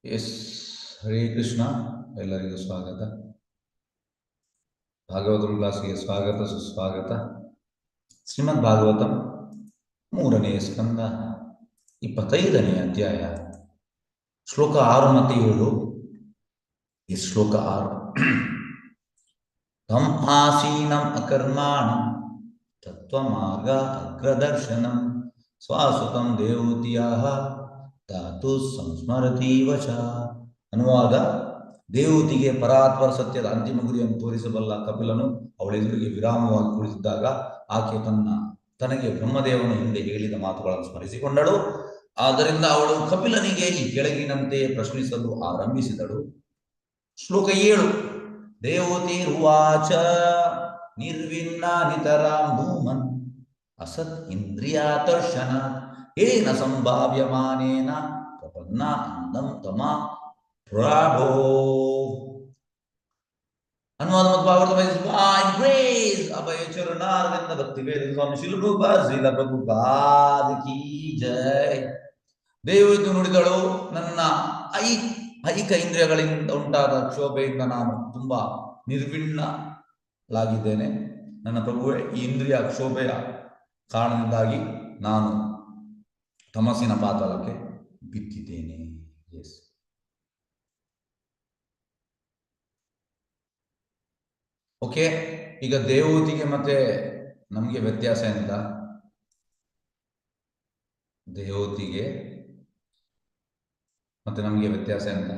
S, Hare Krishna. ಎಲ್ಲರಿಗೂ ಸ್ವಾಗತ. ಭಾಗವತಂ ಕ್ಲಾಸ್ಗೆ ಸ್ವಾಗತ, ಸುಸ್ವಾಗತ. ಶ್ರೀಮದ್ ಭಾಗವತಂ 3ನೇ ಸ್ಕಂದ 25ನೇ ಅಧ್ಯಾಯ ಶ್ಲೋಕ 6 ಮತ್ತು 7. ಈ ಶ್ಲೋಕ 6: ತಂ ಆಸೀನಂ ಅಕರ್ಮಾಣಂ ತತ್ವಮಾರ್ಗ ಅಗ್ರದರ್ಶನಂ ಸ್ವಾಸುತಂ ದೇವೂತಿಯಾಹ ಧಾತು ಸಂಸ್ಮರತಿ ವಚ. ಅನುವಾದ: ದೇವೂತಿಗೆ ಪರಾತ್ಪರ ಸತ್ಯದ ಅಂತಿಮ ಗುರಿಯನ್ನು ತೋರಿಸಬಲ್ಲ ಕಪಿಲನು ಅವಳೆದುರಿಗೆ ವಿರಾಮವಾಗಿ ಕುಳಿತಿದ್ದಾಗ ಆಕೆ ತನಗೆ ಬ್ರಹ್ಮದೇವನು ಹಿಂದೆ ಹೇಳಿದ ಮಾತುಗಳನ್ನು ಸ್ಮರಿಸಿಕೊಂಡಳು. ಆದ್ದರಿಂದ ಅವಳು ಕಪಿಲನಿಗೆ ಈ ಕೆಳಗಿನಂತೆ ಪ್ರಶ್ನಿಸಲು ಆರಂಭಿಸಿದಳು. ಶ್ಲೋಕ 7: ದೇವೋತಿರುವಾಚ ನಿರ್ವಿನ್ನ ನಿತರಾಂ ಧೂಮನ್ ಅಸತ್ ಇಂದ್ರಿಯಾಕರ್ಷಣ ಏನ ಸಂಭಾವ್ಯಮಾನೇನ ಪ್ರಪನ್ನ ಅಂದಂ ತಮ ಪ್ರಾಭೋ. ಅನುವಾದ ಮತ್ತು ಭಾಗವತ ಅಭಯ ಚರಣಾರವಿಂದ ಭಕ್ತಿ ವೇದ ಸ್ವಾಮಿ ಶಿಲ ಪ್ರಭುಪಾದ ಕೀ ಜೈ. ದೇವತೆ ನುಡಿದಳು, ನನ್ನ ಐಕ ಇಂದ್ರಿಯಗಳಿಂದ ಉಂಟಾದ ಕ್ಷೋಭೆಯಿಂದ ನಾನು ತುಂಬಾ ನಿರ್ವಿಣ್ಣಲಾಗಿದ್ದೇನೆ. ನನ್ನ ಪ್ರಭುವೇ, ಈ ಇಂದ್ರಿಯ ಕ್ಷೋಭೆಯ ಕಾರಣದಿಂದಾಗಿ ನಾನು ತಮಸ್ಸಿನ ಪಾತಾಳಕ್ಕೆ ಬಿದ್ದಿದ್ದೇನೆ. S, okay. ಈಗ ದೇವೂತಿಗೆ ಮತ್ತೆ ನಮಗೆ ವ್ಯತ್ಯಾಸ ಎಂತ? ದೇವೂತಿಗೆ ಮತ್ತೆ ನಮಗೆ ವ್ಯತ್ಯಾಸ ಎಂತ?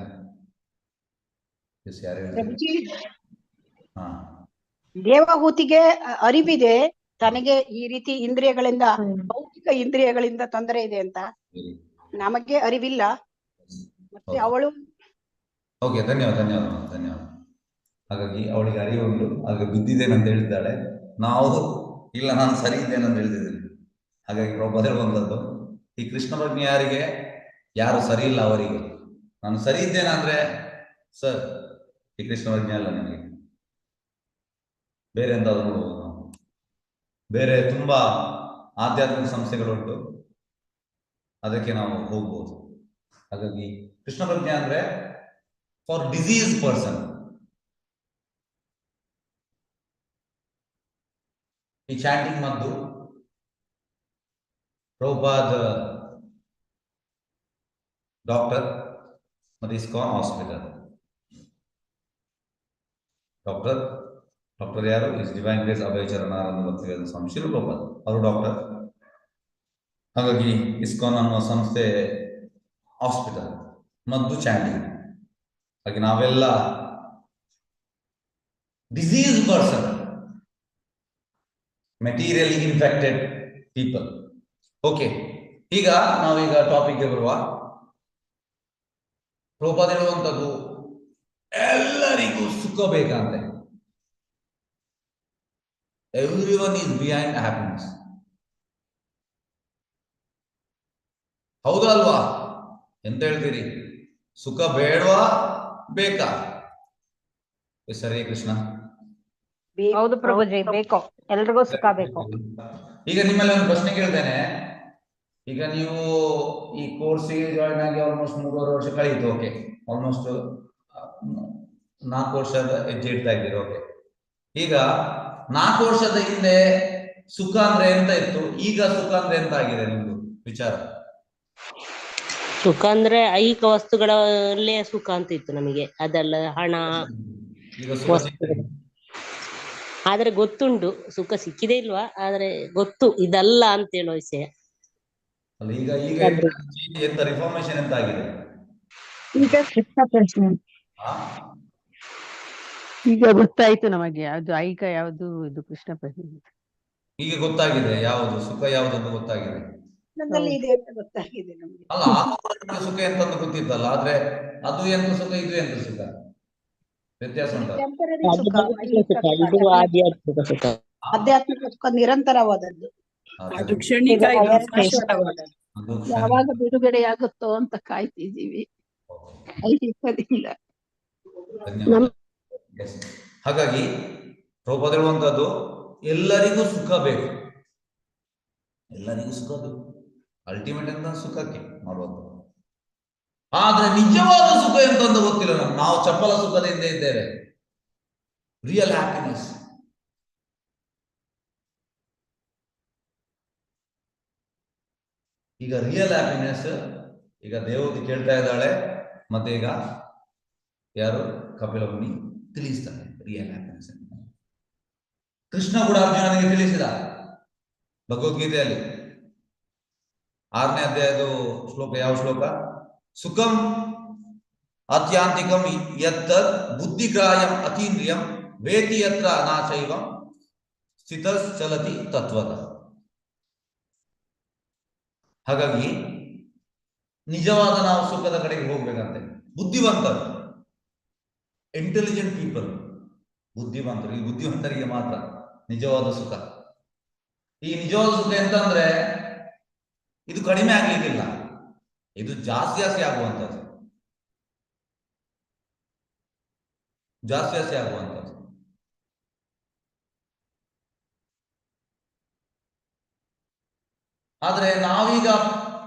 ಯಾರು ಹೇಳ್ತಾರೆ? ದೇವಹೂತಿಗೆ ಅರಿವಿದೆ ತನಗೆ ಈ ರೀತಿ ಇಂದ್ರಿಯಗಳಿಂದ, ಭೌತಿಕ ಇಂದ್ರಿಯಗಳಿಂದ ತೊಂದರೆ ಇದೆ ಅಂತ. ನಮಗೆ ಅರಿವಿಲ್ಲ. ಮತ್ತೆ ಅವಳು ಓಕೆ, ಧನ್ಯವಾದ. ಹಾಗಾಗಿ ಅವಳಿಗೆ ಅರಿವು ಉಂಟು, ಹಾಗೆ ಬಿದ್ದಿದ್ದೇನೆ ಅಂತ ಹೇಳಿದ್ದಾಳೆ. ನಾವು ಇಲ್ಲ, ನಾನು ಸರಿ ಇದ್ದೇನೆ ಅಂತ ಹೇಳ್ತಿದ್ದೇನೆ. ಹಾಗಾಗಿ ಪ್ರಭುಪಾದ ಹೇಳುವಂಥದ್ದು, ಈ ಕೃಷ್ಣ ಪ್ರಜ್ಞೆ ಯಾರಿಗೆ? ಯಾರು ಸರಿ ಇಲ್ಲ ಅವರಿಗೆ. ನಾನು ಸರಿ ಇದ್ದೇನೆ ಅಂದ್ರೆ ಸರ್, ಈ ಕೃಷ್ಣ ಪ್ರಜ್ಞೆ ಅಲ್ಲ ನನಗೆ. ಬೇರೆ ಎಂತಾದ್ರು ನೋಡ್ಬೋದು ನಾವು. ಬೇರೆ ತುಂಬಾ ಆಧ್ಯಾತ್ಮಿಕ ಸಂಸ್ಥೆಗಳುಂಟು, ಅದಕ್ಕೆ ನಾವು ಹೋಗ್ಬೋದು. ಹಾಗಾಗಿ ಕೃಷ್ಣ ಪ್ರಜ್ಞೆ ಅಂದ್ರೆ ಫಾರ್ ಡಿಸೀಸ್ ಪರ್ಸನ್. ಈ ಚಾಂಟಿಂಗ್ ಮದ್ದು ಪ್ರಭುಪಾದ ಡಾಕ್ಟರ್ ಮತ್ತು ಇಸ್ಕಾನ್ ಹಾಸ್ಪಿಟಲ್. ಡಾಕ್ಟರ್ ಯಾರು? ಇಸ್ ಡಿವೈನ್ ಗ್ರೇಸ್ ಅಭಯ ಚರಣಾನಂದ ಭಕ್ತಿ ವೇದಾಂತ ಸ್ವಾಮಿ ಶ್ರೀಲ ಪ್ರಭುಪಾದ, ಅವರು ಡಾಕ್ಟರ್. ಹಾಗಾಗಿ ಇಸ್ಕಾನ್ ಅನ್ನುವ ಸಂಸ್ಥೆ ಹಾಸ್ಪಿಟಲ್, ಮದ್ದು ಚಾಂಟಿಂಗ್. ಹಾಗೆ ನಾವೆಲ್ಲ disease person, materially infected people. Okay, ಈಗ ನಾವೀಗ ಟಾಪಿಕ್ಗೆ ಬರುವ. ಪ್ರಭುಪಾದ ಹೇಳುವಂಥದ್ದು, ಎಲ್ಲರಿಗೂ ಸುಖ ಬೇಕಂತೆ. Everyone is behind happiness. ಹೌದಾ ಅಲ್ವಾ? ಎಂತ ಹೇಳ್ತೀರಿ? ಸುಖ ಬೇಡವಾ ಬೇಕಾ? ಹರೇ ಕೃಷ್ಣ. ಹೌದು ಪ್ರಭುಜಿ, ಬೇಕು, ಎಲ್ರಿಗೂ ಸುಖ ಬೇಕು. ಈಗ ನಿಮ್ಮಲ್ಲಿ ಒಂದು ಪ್ರಶ್ನೆ ಕೇಳ್ತೇನೆ. ಈಗ ನೀವು ಈ ಕೋರ್ಸಿಗೆ ಜಾಯಿನ್ ಆಗಿ ಆಲ್ಮೋಸ್ಟ್ 3.5 ವರ್ಷ ಕಳೀತು. ಓಕೆ, ಆಲ್ಮೋಸ್ಟ್ 4 ವರ್ಷದ ಹೆಜ್ಜೆ ಇಡ್ತಾ ಇದ್ದೀರಿ. ಓಕೆ, ಈಗ 4 ವರ್ಷದ ಹಿಂದೆ ಸುಖ ಅಂದ್ರೆ ಎಂತ ಇತ್ತು, ಈಗ ಸುಖ ಅಂದ್ರೆ ಎಂತ ಆಗಿದೆ ನಿಮ್ದು ವಿಚಾರ? ಸುಖ ಅಂದ್ರೆ ಐಹಿಕ ವಸ್ತುಗಳಲ್ಲೇ ಸುಖ ಅಂತ ಇತ್ತು ನಮಗೆ, ಅದೆಲ್ಲ ಹಣ. ಈಗ ಸುಖ ಆದ್ರೆ ಗೊತ್ತುಂಟು, ಸುಖ ಸಿಕ್ಕಿದೆ ಇಲ್ವಾ, ಆದ್ರೆ ಗೊತ್ತು ಇದಲ್ಲ ಅಂತ ಹೇಳೋ ವಿಷಯ. ಈಗ ಎಂತ ರಿಫಾರ್ಮೇಶನ್ ಎಂತ ಆಗಿದೆ ಈಗ? ಕೃಷ್ಣ ಪ್ರಶ್ನೆ ಈಗ ಗೊತ್ತಾಯ್ತು ನಮಗೆ, ಅದು ಐಕ ಯಾವುದು, ಇದು ಕೃಷ್ಣ ಪ್ರಶ್ನೆ. ಈಗ ಗೊತ್ತಾಗಿದೆ ಯಾವುದು ಸುಖ ಯಾವುದು ಅಂತ ಗೊತ್ತಾಗಿದೆ. ಇದೆ ಅಂತ ಗೊತ್ತಾಗಿದೆ ನಮ್ಗೆ. ಅಲ್ಲ, ಸುಖ ಎಂತಂದು ಗೊತ್ತಿತ್ತಲ್ಲ, ಆದ್ರೆ ಅದು ಎಂತ ಸುಖ, ಇದು ಎಂತ ಸುಖ, ವ್ಯತ್ಯಾಸ ಉಂಟು. ಆಧ್ಯಾತ್ಮಿಕ ಸುಖ ನಿರಂತರವಾದದ್ದು, ಅದು ಕ್ಷಣಿಕ, ಯಾವಾಗ ಬಿಡುಗಡೆ ಆಗುತ್ತೋ ಅಂತ ಕಾಯ್ತಿದ್ದೀವಿ ಐಹಿಕದಿಂದ. ಹಾಗಾಗಿ ಪ್ರಭುಪಾದ ಹೇಳುವಂತದ್ದು, ಎಲ್ಲರಿಗೂ ಸುಖ ಬೇಕು. ಎಲ್ಲರಿಗೂ ಸುಖ ಬೇಕು. ಅಲ್ಟಿಮೇಟ್ ಅಂತ ಸುಖಕ್ಕೆ ಮಾಡುವಂತ. ಆದ್ರೆ ನಿಜವಾದ ಸುಖ ಎಂತಂದು ಗೊತ್ತಿಲ್ಲ ನಮ್ಗೆ. ನಾವು ಚಪ್ಪಲ ಸುಖದಿಂದ ಇದ್ದೇವೆ. ರಿಯಲ್ ಹ್ಯಾಪಿನೆಸ್ ಈಗ ರಿಯಲ್ ಹ್ಯಾಪಿನೆಸ್ ಈಗ ದೇವತೆ ಕೇಳ್ತಾ ಇದ್ದಾಳೆ, ಮತ್ತೆ ಈಗ ಯಾರು ಕಪಿಲ ಮುನಿ ತಿಳಿಸ್ತಾನೆ ರಿಯಲ್ ಹ್ಯಾಪಿನೆಸ್ ಅಂತ. ಕೃಷ್ಣ ಕೂಡ ಅರ್ಜುನನಿಗೆ ತಿಳಿಸಿದ ಭಗವದ್ಗೀತೆಯಲ್ಲಿ 6ನೇ ಅಧ್ಯಾಯದ ಶ್ಲೋಕ. ಯಾವ ಶ್ಲೋಕ? ಸುಖಂ ಅತ್ಯಾಂತಿಕಂ ಯತ್ತದ್ ಬುದ್ಧಿಗ್ರಾಹ್ಯಂ ಅತೀಂದ್ರಿಯಂ ವೇತಿ ಯತ್ರ ಅನಾಶೈವಂ ಸ್ಥಿತಶ್ಚಲತಿ ತತ್ವದ. ಹಾಗಾಗಿ ನಿಜವಾದ ನಾವು ಸುಖದ ಕಡೆಗೆ ಹೋಗ್ಬೇಕಂತೆ. ಬುದ್ಧಿವಂತರು, ಇಂಟೆಲಿಜೆಂಟ್ ಪೀಪಲ್, ಬುದ್ಧಿವಂತರು, ಈ ಬುದ್ಧಿವಂತರಿಗೆ ಮಾತ್ರ ನಿಜವಾದ ಸುಖ. ಈ ನಿಜವಾದ ಸುಖ ಎಂತಂದ್ರೆ ಇದು ಕಡಿಮೆ ಆಗ್ಲಿಕ್ಕಿಲ್ಲ, ಇದು ಜಾಸ್ತಿ ಆಗುವಂಥದ್ದು, ಜಾಸ್ತಿ ಆಗುವಂಥದ್ದು. ಆದ್ರೆ ನಾವೀಗ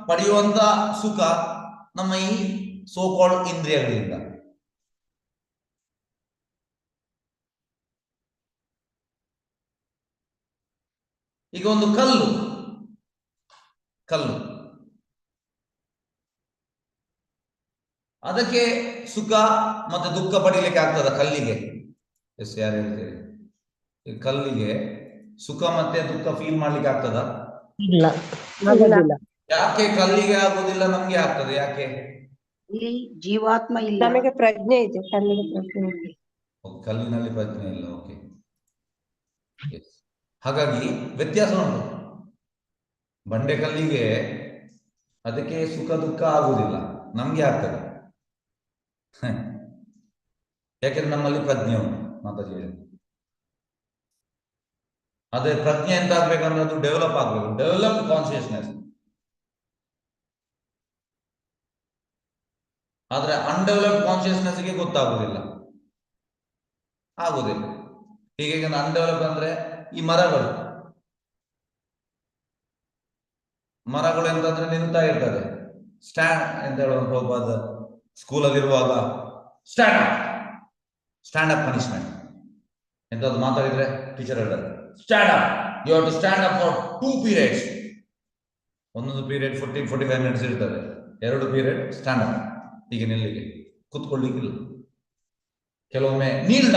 ಪಡೆಯುವಂತ ಸುಖ ನಮ್ಮ ಈ ಸೋಕಾಲ್ಡ್ ಇಂದ್ರಿಯಗಳಿಂದ. ಈಗ ಒಂದು ಕಲ್ಲು ಅದಕ್ಕೆ ಸುಖ ಮತ್ತೆ ದುಃಖ ಪಡೀಲಿಕ್ಕೆ ಆಗ್ತದ? ಕಲ್ಲಿಗೆ ಎಸ್ ಯಾರು ಹೇಳ್ತೀರಿ? ಈ ಕಲ್ಲಿಗೆ ಸುಖ ಮತ್ತೆ ದುಃಖ ಫೀಲ್ ಮಾಡ್ಲಿಕ್ಕೆ ಆಗ್ತದ? ಇಲ್ಲ, ಆಗೋದಿಲ್ಲ. ಯಾಕೆ ಕಲ್ಲಿಗೆ ಆಗುದಿಲ್ಲ, ನಮ್ಗೆ ಆಗ್ತದೆ? ಯಾಕೆ? ಇಲ್ಲಿ ಜೀವಾತ್ಮ ಇಲ್ಲ, ನಮಗೆ ಪ್ರಜ್ಞೆ ಇದೆ, ಕಣ್ಣಿಗೆ ಪ್ರಜ್ಞೆ ಇದೆ. ಕಲ್ಲಿನಲ್ಲಿ ಪ್ರಜ್ಞೆ ಇಲ್ಲ. ಓಕೆ, ಹಾಗಾಗಿ ವ್ಯತ್ಯಾಸ ಉಂಟು. ಬಂಡೆ ಕಲ್ಲಿಗೆ ಅದಕ್ಕೆ ಸುಖ ದುಃಖ ಆಗುವುದಿಲ್ಲ, ನಮ್ಗೆ ಆಗ್ತದೆ. ಯಾಕೆಂದ್ರೆ ನಮ್ಮಲ್ಲಿ ಪ್ರಜ್ಞೆ ಉಂಟು. ಮಾತಾಜಿ ಹೇಳಿ ಅದೇ ಪ್ರಜ್ಞೆ ಎಂತ ಆಗ್ಬೇಕಂದ್ರೆ ಅದು ಡೆವಲಪ್ ಆಗ್ಬೇಕು, ಡೆವಲಪ್ ಕಾನ್ಶಿಯಸ್ನೆಸ್. ಆದ್ರೆ ಅನ್ಡೆವಲಪ್ಡ್ ಕಾನ್ಶಿಯಸ್ನೆಸ್ಗೆ ಗೊತ್ತಾಗುದಿಲ್ಲ, ಆಗುದಿಲ್ಲ. ಹೀಗೆ ಅನ್ಡೆವಲಪ್ ಅಂದ್ರೆ ಈ ಮರಗಳು ಎಂತಂದ್ರೆ ನಿಲ್ತಾ ಇರ್ತದೆ. ಸ್ಟ್ಯಾಂಡ್ ಅಂತ ಹೇಳುವಂತ ಒಬ್ಬ ಸ್ಕೂಲಲ್ಲಿ ಇರುವಾಗ ಸ್ಟ್ಯಾಂಡ್ ಅಪ್ ಪನಿಷ್ಮೆಂಟ್ ಎಂತದ್ದು ಮಾತಾಡಿದ್ರೆ ಟೀಚರ್ ಹೇಳ್ತಾರೆ, stand up, you have to stand up for 2 periods. ಒಂದೊಂದು ಪೀರಿಯಡ್ 45 minutes ಇರ್ತದೆ, 2 ಪೀರಿಯಡ್ ಸ್ಟ್ಯಾಂಡ್ ಅಪ್, ಹೀಗೆ ನಿಲ್ಲಿಗೆ, ಕುತ್ಕೊಳ್ಳಿಕ್ಕಿಲ್ಲ. ಕೆಲವೊಮ್ಮೆ ನೀಲ್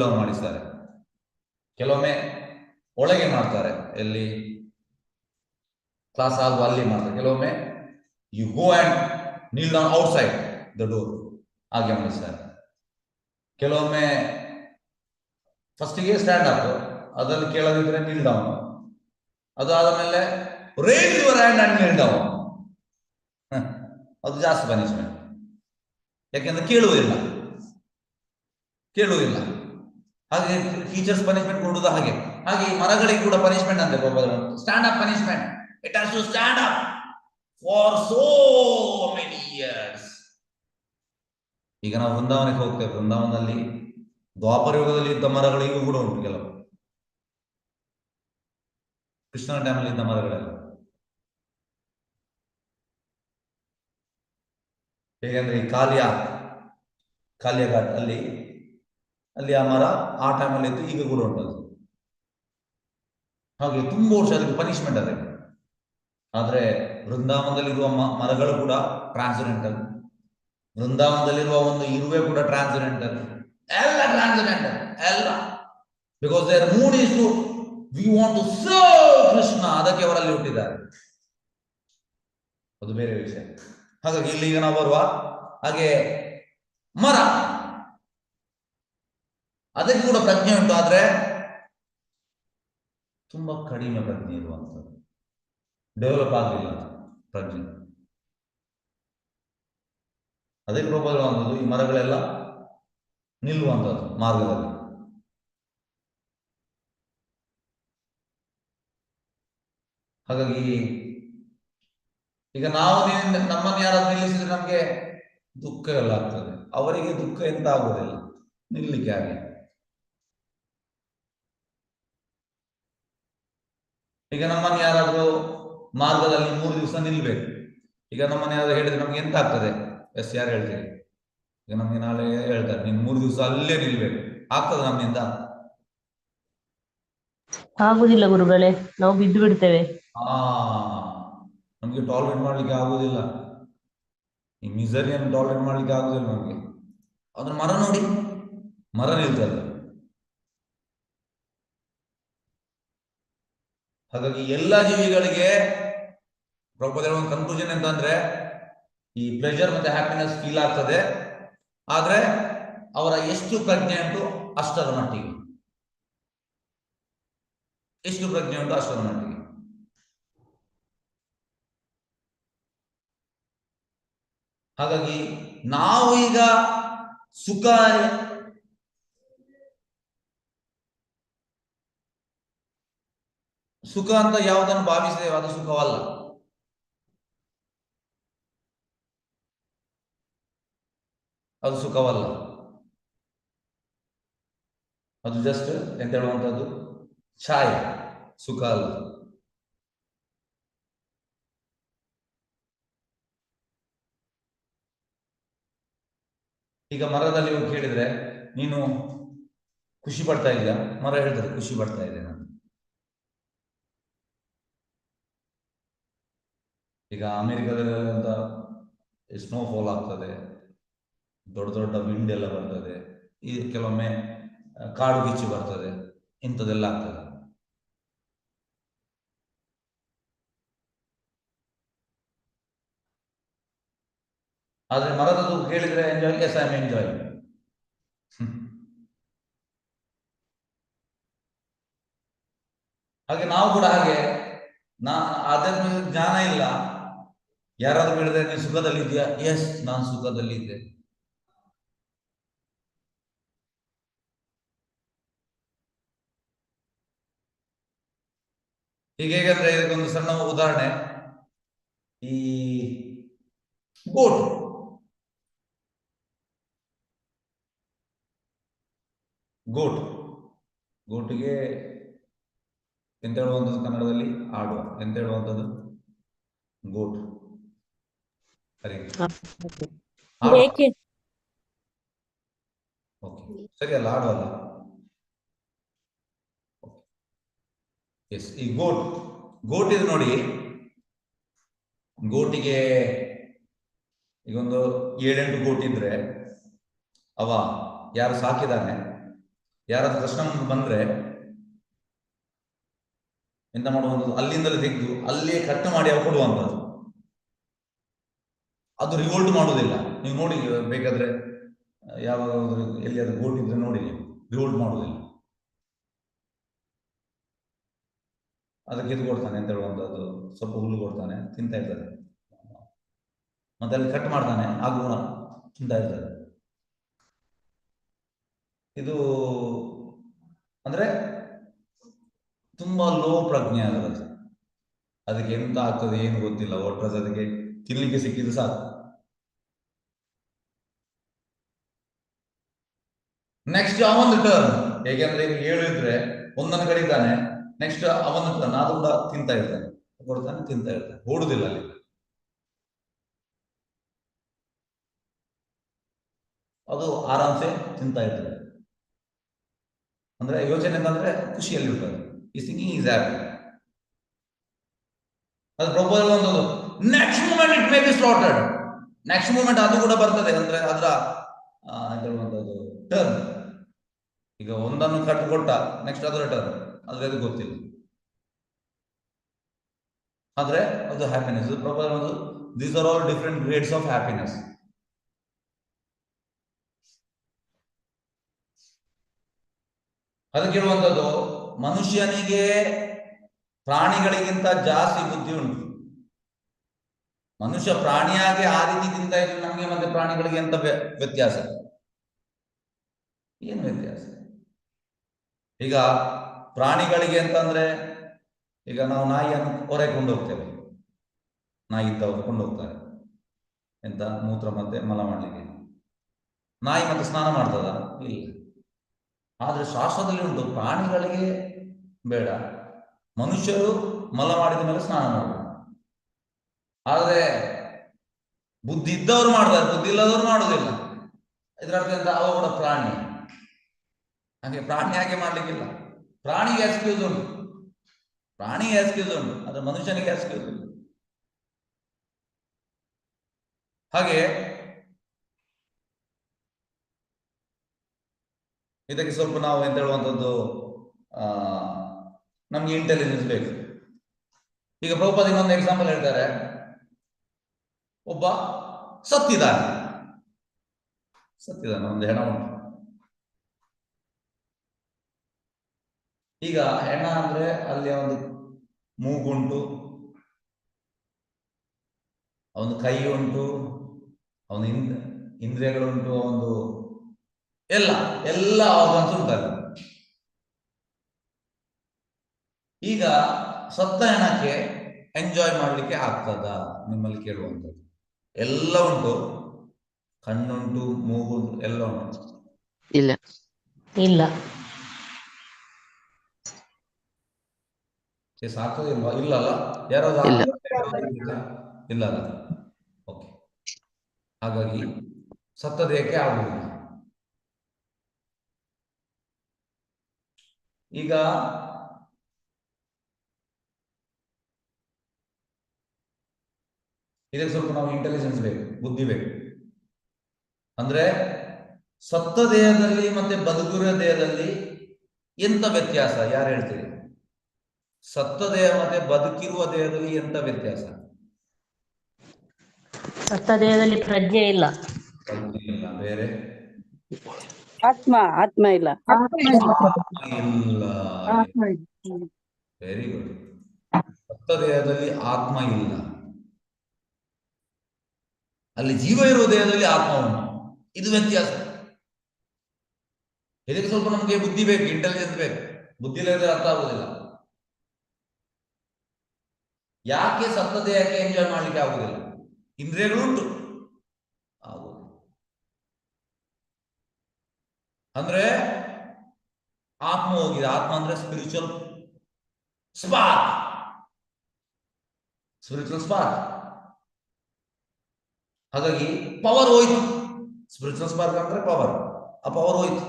ಡೌನ್ ಮಾಡಿಸ್ತಾರೆ, ಕೆಲವೊಮ್ಮೆ ಒಳಗೆ ಮಾಡ್ತಾರೆ, ಎಲ್ಲಿ ಕ್ಲಾಸ್ ಆಗುವ ಅಲ್ಲಿ ಮಾಡ್ತಾರೆ. ಕೆಲವೊಮ್ಮೆ you go and kneel down outside the door, ಹಾಗೆ ಮಾಡಿಸ್ತಾರೆ. ಕೆಲವೊಮ್ಮೆ ಫಸ್ಟಿಗೆ ಸ್ಟ್ಯಾಂಡ್ ಅಪ್, ಅದನ್ನು ಕೇಳದಿದ್ರೆ ನೀಲ್ ಡೌನ್, ಅದು ಆದಮೇಲೆ race your hand and kneel down. ಅದು ಜಾಸ್ತಿ ಪನಿಷ್ಮೆಂಟ್, ಯಾಕೆಂದ್ರೆ ಕೇಳುವುದಿಲ್ಲ. ಹಾಗೆ ಟೀಚರ್ಸ್ ಪನಿಷ್ಮೆಂಟ್ ಕೊಡುವುದು ಹಾಗೆ ಈ ಮರಗಳಿಗೆ ಕೂಡ ಪನಿಷ್ಮೆಂಟ್ ಅಂತೆ. Stand up punishment, it has to stand up for so many years. ಈಗ ನಾವು ವೃಂದಾವನಕ್ಕೆ ಹೋಗ್ತೇವೆ, ವೃಂದಾವನದಲ್ಲಿ ದ್ವಾಪರ ಯುಗದಲ್ಲಿ ಇದ್ದ ಮರಗಳು ಈಗ ಕೂಡ ಉಂಟು. ಕೆಲವು ಕೃಷ್ಣನ ಟೈಮಲ್ಲಿ ಇದ್ದ ಮರಗಳೆಲ್ಲ ಹೇಗೆಂದ್ರೆ ಈ ಕಾಲಿಯಾಘಾಟ್ ಅಲ್ಲಿ ಆ ಮರ ಆ ಟೈಮಲ್ಲಿ ಇತ್ತು, ಈಗ ಕೂಡ ಉಂಟದು. ಹಾಗೆ ತುಂಬಾ ವರ್ಷ ಅದಕ್ಕೆ ಪನಿಷ್ಮೆಂಟ್ ಅದೇ. ಆದ್ರೆ ವೃಂದಾವನದಲ್ಲಿರುವ ಮರಗಳು ಕೂಡ ಟ್ರಾನ್ಸ್ಜೆಂಡಲ್, ವೃಂದಾವನದಲ್ಲಿರುವ ಒಂದು ಇರುವೆ ಕೂಡ ಟ್ರಾನ್ಸ್ಜೆಂಡಲ್, ಎಲ್ಲ ಟ್ರಾನ್ಸ್ಜೆಂಡಲ್, ಎಲ್ಲ. Because there mood is to we want to serve Krishna, ಅದಕ್ಕೆ ಅವರಲ್ಲಿ ಹುಟ್ಟಿದ್ದಾರೆ, ಅದು ಬೇರೆ ವಿಷಯ. ಹಾಗಾಗಿ ಇಲ್ಲಿ ಈಗ ನಾವು ಬರುವ ಹಾಗೆ ಮರ ಅದಕ್ಕೆ ಕೂಡ ಪ್ರಜ್ಞೆ ಉಂಟು, ಆದ್ರೆ ತುಂಬಾ ಕಡಿಮೆ ಪ್ರಜ್ಞೆ ಇರುವಂಥದ್ದು, ಡೆವಲಪ್ ಆಗಲಿಲ್ಲ ಪ್ರಜ್ಞೆ. ಅದಕ್ಕೆ ರೂಪವಾಗಿರುವಂಥದ್ದು ಈ ಮರಗಳೆಲ್ಲ ನಿಲ್ಲುವಂಥದ್ದು ಮಾರ್ಗದಲ್ಲಿ. ಹಾಗಾಗಿ ಈಗ ನಾವು ನಮ್ಮನ್ನು ಯಾರಾದ್ರೂ ನಿಲ್ಲಿಸಿದ್ರೆ ನಮ್ಗೆ ದುಃಖ ಎಲ್ಲ ಆಗ್ತದೆ, ಅವರಿಗೆ ದುಃಖ ಎಂತ ಆಗುವುದಿಲ್ಲ, ನಿಲ್ಲಿಕ್ಕೆ ಹಾಗೆ. ಈಗ ನಮ್ಮನ್ನು ಯಾರಾದ್ರೂ ಮಾರ್ಗದಲ್ಲಿ 3 ದಿವಸ ನಿಲ್ಬೇಕು, ಈಗ ನಮ್ಮನೆ ಯಾರು ಹೇಳಿದ್ರೆ ನಮ್ಗೆ ಎಂತ ಆಗ್ತದೆ? ಎಸ್ ಯಾರು ಹೇಳ್ತೀರಿ? ಈಗ ನಮ್ಗೆ ನಾಳೆ ಹೇಳ್ತಾರೆ ನೀನು 3 ದಿವಸ ಅಲ್ಲೇ ನಿಲ್ಬೇಕು, ಆಗ್ತದೆ ನಮ್ಮಿಂದ? ಆಗುದಿಲ್ಲ ಗುರುಗಳೇ, ನಾವು ಬಿದ್ದು ಬಿಡ್ತೇವೆ. ನಮ್ಗೆ ಟಾಲರೇಟ್ ಮಾಡ್ಲಿಕ್ಕೆ ಆಗುದಿಲ್ಲ, ಈ ಮಿಸರಿಯನ್ನು ಟಾಲರೇಟ್ ಮಾಡ್ಲಿಕ್ಕೆ ಆಗುದಿಲ್ಲ ನಮ್ಗೆ. ಅದ್ರ ಮರ ನೋಡಿ, ಮರ ನಿಲ್ತದೆ. ಹಾಗಾಗಿ ಎಲ್ಲ ಜೀವಿಗಳಿಗೆ ಪ್ರಭುಪಾದರ ಒಂದು ಕನ್ಕ್ಲೂಷನ್ ಎಂತ ಅಂದ್ರೆ, ಈ ಪ್ಲೆಜರ್ ಮತ್ತೆ ಹ್ಯಾಪಿನೆಸ್ ಫೀಲ್ ಆಗ್ತದೆ, ಆದ್ರೆ ಅವರ ಎಷ್ಟು ಪ್ರಜ್ಞೆ ಉಂಟು ಅಷ್ಟರ ಮಟ್ಟಿಗೆ, ಎಷ್ಟು ಪ್ರಜ್ಞೆ ಉಂಟು ಅಷ್ಟರ ಮಟ್ಟಿಗೆ. ಹಾಗಾಗಿ ನಾವು ಈಗ ಸುಖ ಸುಖ ಅಂತ ಯಾವುದನ್ನು ಭಾವಿಸಿದ್ದೇವೆ ಅದು ಸುಖವಲ್ಲ. ಅದು ಸುಖವಲ್ಲ, ಅದು ಜಸ್ಟ್ ಎಂತ ಹೇಳುವಂಥದ್ದು ಛಾಯೆ, ಸುಖ ಅಲ್ಲ. ಈಗ ಮರದಲ್ಲಿ ಹೋಗಿ ಕೇಳಿದ್ರೆ ನೀನು ಖುಷಿ ಪಡ್ತಾ ಇದೆಯಾ? ಮರ ಹೇಳ್ತದೆ ಖುಷಿ ಪಡ್ತಾ ಇದೆ ನಾನು. ಈಗ ಅಮೆರಿಕದಲ್ಲಿ ಅಂತ ಸ್ನೋಫಾಲ್ ಆಗ್ತದೆ, ದೊಡ್ಡ ದೊಡ್ಡ ವಿಂಡ್ ಎಲ್ಲ ಬರ್ತದೆ, ಈ ಕೆಲವೊಮ್ಮೆ ಕಾಡು ಗಿಚ್ಚು ಬರ್ತದೆ, ಇಂಥದ್ದೆಲ್ಲ ಆಗ್ತದೆ. ಆದ್ರೆ ಮರದದ್ದು ಕೇಳಿದ್ರೆ enjoy, yes I am enjoy. ಹಾಗೆ ನಾವು ಕೂಡ ಹಾಗೆ, ಆಧ್ಯಾತ್ಮಿಕ ಜ್ಞಾನ ಇಲ್ಲ, ಯಾರಾದ್ರೂ ಹೇಳಿದ್ರೆ ನೀನು ಸುಖದಲ್ಲಿದ್ಯಾ? ಎಸ್ ನಾನು ಸುಖದಲ್ಲಿದ್ದೆ. ಹೀಗೆ ಹೇಗಂದ್ರೆ ಇದಕ್ಕೊಂದು ಸಣ್ಣ ಉದಾಹರಣೆ, ಈ ಗೋಟ್ ಗೋಟ್ ಗೋಟಿಗೆ ಎಂತ ಹೇಳುವಂಥದ್ದು ಕನ್ನಡದಲ್ಲಿ? ಆಡುವ. ಎಂತ ಹೇಳುವಂಥದ್ದು? ಗೋಟ್ ಸರಿ, ಏಕೆ? ಓಕೆ ಸರಿ ಅಲ್ಲ, ಆಡುವಲ್ಲ. ಎಸ್, ಈ ಗೋಟ್ ಇದು ನೋಡಿ, ಗೋಟಿಗೆ ಈಗ ಒಂದು 7-8 ಗೋಟ್ ಇದ್ರೆ ಅವ ಯಾರು ಸಾಕಿದಾನೆ, ಯಾರಾದ್ರೂ ಕಸ್ಟಮರ್ ಬಂದ್ರೆ ಎಂತ ಮಾಡುವಂಥದ್ದು? ಅಲ್ಲಿಂದಲೇ ತೆಗೆದು ಅಲ್ಲೇ ಕಟ್ ಮಾಡಿ ಅವ ಕೊಡುವಂಥದ್ದು. ಅದು ರಿವೋಲ್ಟ್ ಮಾಡುವುದಿಲ್ಲ. ನೀವು ನೋಡಿ ಬೇಕಾದ್ರೆ ಯಾವಾಗಾದ್ರೂ ಎಲ್ಲಿಯಾದ್ರೂ ಗೋಟ್ ಇದ್ರೆ ನೋಡಿ, ರಿವೋಲ್ಟ್ ಮಾಡುವುದಿಲ್ಲ. ಅದಕ್ಕೆ ಇದು ಕೊಡ್ತಾನೆ ಅಂತ ಹೇಳುವಂಥದ್ದು, ಸ್ವಲ್ಪ ಹುಲ್ಲು ಕೊಡ್ತಾನೆ, ತಿಂತಾ ಇರ್ತದೆ, ಮತ್ತೆ ಅಲ್ಲಿ ಕಟ್ ಮಾಡ್ತಾನೆ, ಆಗ ಗುಣ ತಿಂತಾ ಇರ್ತದೆ. ಇದು ಅಂದ್ರೆ ತುಂಬಾ ಲೋ ಪ್ರಜ್ಞೆ ಅದರದ್ದು. ಅದಕ್ಕೆ ಎಂತ ಆಗ್ತದೆ ಏನು ಗೊತ್ತಿಲ್ಲ, ಒಟ್ರಾಸ್ ಅದಕ್ಕೆ ತಿನ್ಲಿಕ್ಕೆ ಸಿಕ್ಕಿದ್ದು ಸಾಕು. ನೆಕ್ಸ್ಟ್ ಅವನ ಟರ್ನ್, ಹೇಗೆಂದ್ರೆ ಈಗ 7 ಇದ್ರೆ ಒಂದನ್ನು ಕಡಿತಾನೆ, ನೆಕ್ಸ್ಟ್ ಅವನ ಟರ್ನ್, ಅದು ಕೂಡ ತಿಂತಾ ಇರ್ತಾನೆ, ಕೊಡ್ತಾನೆ, ತಿಂತಾ ಇರ್ತಾನೆ, ಓಡುದಿಲ್ಲ ಅಲ್ಲಿ. ಅದು ಆರಾಮ್ಸೆ ತಿಂತಾ ಇರ್ತದೆ. ಅಂದ್ರೆ ಯೋಚನೆ ಅಂತಂದ್ರೆ ಖುಷಿಯಲ್ಲಿ ಇರ್ತದೆ, ಈ ಸಿಂಗಿಂಗ್ ಈಸ್ ಹ್ಯಾಪಿ. ಅದು ಪ್ರಪೋಸಲ್ ಒಂದು next moment it may be slaughtered, next moment ಅದು ಕೂಡ ಬರ್ತದೆ, ಅಂದ್ರೆ ಅದರ ಹೇಳುವಂಥದ್ದು ಟರ್ನ್. ಈಗ ಒಂದನ್ನು ಕಟ್ ಕೊಟ್ಟ, ನೆಕ್ಸ್ಟ್ ಅದರ ಟರ್ನ್, ಆದ್ರೆ ಅದು ಗೊತ್ತಿಲ್ಲ. ಆದ್ರೆ ಅದು ಹ್ಯಾಪಿನೆಸ್. ಪ್ರಪೋಸಲ್ ಒಂದು these are all different grades of happiness. ಅದಕ್ಕೆ ಹೇಳುವಂಥದ್ದು ಮನುಷ್ಯನಿಗೆ ಪ್ರಾಣಿಗಳಿಗಿಂತ ಜಾಸ್ತಿ ಬುದ್ಧಿ ಉಂಟು. ಮನುಷ್ಯ ಪ್ರಾಣಿಯಾಗಿ ಆ ರೀತಿ ತಿಂತ ಇದ್ರೆ ನಮಗೆ ಮತ್ತೆ ಪ್ರಾಣಿಗಳಿಗೆ ಎಂತ ವ್ಯತ್ಯಾಸ? ಏನು ವ್ಯತ್ಯಾಸ? ಈಗ ಪ್ರಾಣಿಗಳಿಗೆ ಅಂತಂದ್ರೆ, ಈಗ ನಾವು ನಾಯಿಯನ್ನು ಹೊರಗೆ ಕೊಂಡೋಗ್ತೇವೆ, ನಾಯಿ ಇದ್ದವರು ಕೊಂಡೋಗ್ತಾರೆ ಎಂತ ಮೂತ್ರ ಮತ್ತೆ ಮಲ ಮಾಡ್ಲಿಕ್ಕೆ. ನಾಯಿ ಮತ್ತೆ ಸ್ನಾನ ಮಾಡ್ತದ? ಇಲ್ಲ. ಆದ್ರೆ ಶಾಸ್ತ್ರದಲ್ಲಿ ಉಂಟು, ಪ್ರಾಣಿಗಳಿಗೆ ಬೇಡ, ಮನುಷ್ಯರು ಮಲ ಮಾಡಿದ ಮೇಲೆ ಸ್ನಾನ ಮಾಡಬೇಕು. ಆದರೆ ಬುದ್ಧಿ ಇದ್ದವರು ಮಾಡ್ತಾರೆ, ಬುದ್ಧಿ ಇಲ್ಲದವರು ಮಾಡುವುದಿಲ್ಲ. ಇದರರ್ಥ ಎಂತ? ಅವ ಕೂಡ ಪ್ರಾಣಿ. ಹಾಗೆ ಪ್ರಾಣಿ ಹಾಗೆ ಮಾಡ್ಲಿಕ್ಕಿಲ್ಲ. ಪ್ರಾಣಿಗೆ ಎಕ್ಸ್ಕ್ಯೂಸ್ ಉಂಟು, ಪ್ರಾಣಿಗೆ ಎಕ್ಸ್ಕ್ಯೂಸ್ ಉಂಟು, ಆದ್ರೆ ಮನುಷ್ಯನಿಗೆ ಎಕ್ಸ್ಕ್ಯೂಸ್ ಉಂಟು. ಹಾಗೆ ಇದಕ್ಕೆ ಸ್ವಲ್ಪ ನಾವು ಎಂತ ಹೇಳುವಂಥದ್ದು, ನಮ್ಗೆ ಇಂಟೆಲಿಜೆನ್ಸ್ ಬೇಕು. ಈಗ ಪ್ರಭುಪಾದ ಇನ್ನೊಂದು ಎಕ್ಸಾಂಪಲ್ ಹೇಳ್ತಾರೆ. ಒಬ್ಬ ಸತ್ತಿದ್ದಾನೆ, ಒಂದು ಹೆಣ ಉಂಟು. ಈಗ ಹೆಣ ಅಂದ್ರೆ ಅಲ್ಲಿ ಒಂದು ಮೂಗುಂಟು, ಅವನು ಕೈ ಉಂಟು, ಅವನ ಇಂದ್ರಿಯಗಳುಂಟು, ಒಂದು ಎಲ್ಲ ಆರ್ಗನ್ಸ್ ಉಂಟಲ್ಲ. ಈಗ ಸತ್ತ ಹೆಣಕ್ಕೆ ಎಂಜಾಯ್ ಮಾಡ್ಲಿಕ್ಕೆ ಆಗ್ತದ? ನಿಮ್ಮಲ್ಲಿ ಕೇಳುವಂಥದ್ದು. ಎಲ್ಲ ಉಂಟು, ಕಣ್ಣುಂಟು, ಮೂಗುಂಟು, ಎಲ್ಲ ಉಂಟು. ಇಲ್ಲ ಇಲ್ಲ. ಸಾಕೋದಿಲ್ವಾ? ಇಲ್ಲಲ್ಲ, ಯಾರಾದ್ರೂ ಇಲ್ಲ. ಇಲ್ಲ ಅಲ್ಲ. ಓಕೆ, ಹಾಗಾಗಿ ಸತ್ತ ದೇಹಕ್ಕೆ ಆಗುವುದಿಲ್ಲ. ಈಗ ಇದಕ್ಕೆ ಸ್ವಲ್ಪ ನಾವು ಇಂಟೆಲಿಜೆನ್ಸ್ ಬೇಕು, ಬುದ್ಧಿ ಬೇಕು. ಅಂದ್ರೆ ಸತ್ತ ದೇಹದಲ್ಲಿ ಮತ್ತೆ ಬದುಕಿರುವ ದೇಹದಲ್ಲಿ ಎಂತ ವ್ಯತ್ಯಾಸ? ಯಾರು ಹೇಳ್ತೀರಿ? ಸತ್ತ ದೇಹ ಮತ್ತೆ ಬದುಕಿರುವ ದೇಹದಲ್ಲಿ ಎಂತ ವ್ಯತ್ಯಾಸ? ಸತ್ತ ದೇಹದಲ್ಲಿ ಪ್ರಜ್ಞೆ ಇಲ್ಲ. ಪ್ರಜ್ಞೆ ಇಲ್ಲ. ಬೇರೆ? ಆತ್ಮ ಇಲ್ಲ. ಇಲ್ಲ. Very good. ಸತ್ತ ದೇಹದಲ್ಲಿ ಆತ್ಮ ಇಲ್ಲ, ಅಲ್ಲಿ ಜೀವ ಇರುವ ದೇಹದಲ್ಲಿ ಆತ್ಮ ಉಂಟು. ಇದು ವ್ಯತ್ಯಾಸ. ಇದಕ್ಕೆ ಸ್ವಲ್ಪ ನಮಗೆ ಬುದ್ಧಿ ಬೇಕು, ಇಂಟೆಲಿಜೆನ್ಸ್ ಬೇಕು. ಬುದ್ಧಿ ಇಲ್ಲದೆ ಅರ್ಥ ಆಗುದಿಲ್ಲ. ಯಾಕೆ ಸತ್ತ ದೇಹಕ್ಕೆ ಎಂಜಾಯ್ ಮಾಡ್ಲಿಕ್ಕೆ ಆಗುದಿಲ್ಲ? ಇಂದ್ರಿಯಗಳುಂಟು, ಆಗುದಿಲ್ಲ. ಅಂದ್ರೆ ಆತ್ಮ ಹೋಗಿದೆ. ಆತ್ಮ ಅಂದ್ರೆ ಸ್ಪಿರಿಚುವಲ್ ಸ್ಪಾರ್ಕ್. ಹಾಗಾಗಿ ಪವರ್ ಹೋಯ್ತು. ಸ್ಪಿರಿಚುವಲ್ ಸ್ಪಾರ್ಕ್ ಅಂದ್ರೆ ಪವರ್, ಆ ಪವರ್ ಹೋಯ್ತು.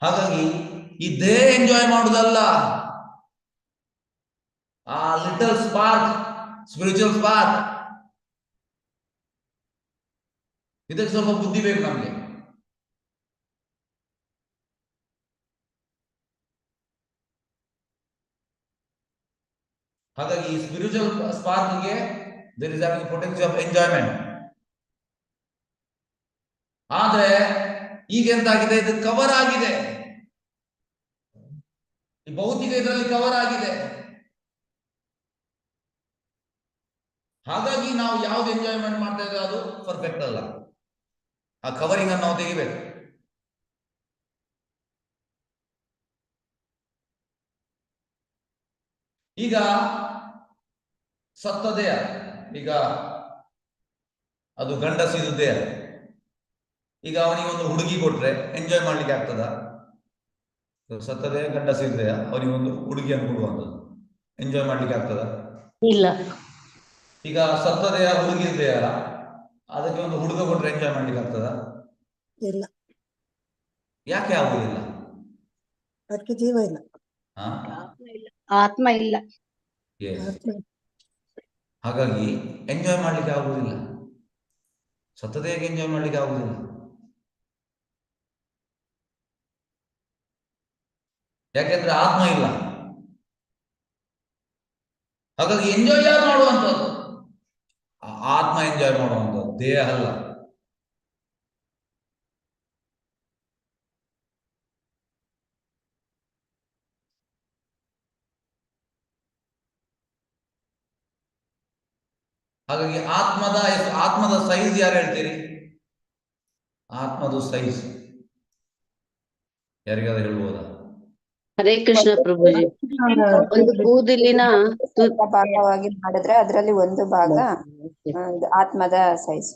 ಹಾಗಾಗಿ ಈ ದೇಹ ಎಂಜಾಯ್ ಮಾಡುವುದಲ್ಲ, ಆ ಲಿಟಲ್ ಸ್ಪಾರ್ಕ್, ಸ್ಪಿರಿಚುವಲ್ ಸ್ಪಾರ್ಕ್. ಇದಕ್ಕೆ ಸ್ವಲ್ಪ ಬುದ್ಧಿ ಬೇಕು ನಮಗೆ. ಹಾಗಾಗಿ ಈ ಸ್ಪಿರಿಚುವಲ್ ಸ್ಪಾರ್ಕ್ಗೆ there is having potential of enjoyment. ಆದ್ರೆ ಈಗ ಎಂತಾಗಿದೆ? ಇದು ಕವರ್ ಆಗಿದೆ, ಈ ಭೌತಿಕ ಇದರಲ್ಲಿ ಕವರ್ ಆಗಿದೆ. ಹಾಗಾಗಿ ನಾವು ಯಾವ್ದು ಎಂಜಾಯ್ಮೆಂಟ್ ಮಾಡ್ತಾ ಇದ್ದೇವೆ ಅದು ಪರ್ಫೆಕ್ಟ್ ಅಲ್ಲ. ಆ ಕವರಿಂಗ್ ಅನ್ನು ನಾವು ತೆಗಿಬೇಕು. ಈಗ ಸತ್ತ ದೇಹ, ಈಗ ಅದು ಗಂಡಸಿದು ದೇಹ. ಈಗ ಅವನಿಗೆ ಒಂದು ಹುಡುಗಿ ಕೊಟ್ರೆ ಎಂಜಾಯ್ ಮಾಡ್ಲಿಕ್ಕೆ ಆಗ್ತದ? ಸತ್ತ ದೇಹ ಗಂಡಸಿದ ದೇಹ, ಅವನಿಗೆ ಒಂದು ಹುಡುಗಿಯನ್ನು ಕೊಡುವಂಥದ್ದು, ಎಂಜಾಯ್ ಮಾಡ್ಲಿಕ್ಕೆ ಆಗ್ತದ? ಇಲ್ಲ. ಈಗ ಸತ್ತ ದೇಹ ಹುಡುಗಿ ದೇಹ ಅಲ್ಲ, ಅದಕ್ಕೆ ಒಂದು ಹುಡುಗ ಕೊಟ್ರೆ ಎಂಜಾಯ್ ಮಾಡ್ಲಿಕ್ಕೆ ಆಗ್ತದ? ಇಲ್ಲ. ಯಾಕೆ ಆಗುದಿಲ್ಲ? ಅದಕ್ಕೆ ಜೀವ ಇಲ್ಲ. ಆತ್ಮ ಇಲ್ಲ. ಹಾಗಾಗಿ ಎಂಜಾಯ್ ಮಾಡ್ಲಿಕ್ಕೆ ಆಗುದಿಲ್ಲ, ಸತ್ತ ದೇಹಕ್ಕೆ ಎಂಜಾಯ್ ಮಾಡ್ಲಿಕ್ಕೆ ಆಗುದಿಲ್ಲ. ಯಾಕೆಂದ್ರೆ ಆತ್ಮ ಇಲ್ಲ. ಹಾಗಾಗಿ ಎಂಜಾಯ್ ಯಾರು ಮಾಡುವಂಥದ್ದು? ಆತ್ಮ ಎಂಜಾಯ್ ಮಾಡುವಂಥದ್ದು, ದೇಹ ಅಲ್ಲ. ಹಾಗಾಗಿ ಆತ್ಮದ ಸೈಜ್ ಯಾರು ಹೇಳ್ತೀರಿ? ಆತ್ಮದ ಸೈಜ್ ಯಾರಿಗಾದ್ರೂ ಹೇಳ್ಬೋದಾ? ಹರೇ ಕೃಷ್ಣ ಪ್ರಭುಜಿ. ಒಂದು ಕೂದಲಿನ ಭಾಗವಾಗಿ ಮಾಡಿದ್ರೆ ಅದರಲ್ಲಿ ಒಂದು ಭಾಗ ಆತ್ಮದ ಸೈಜ್.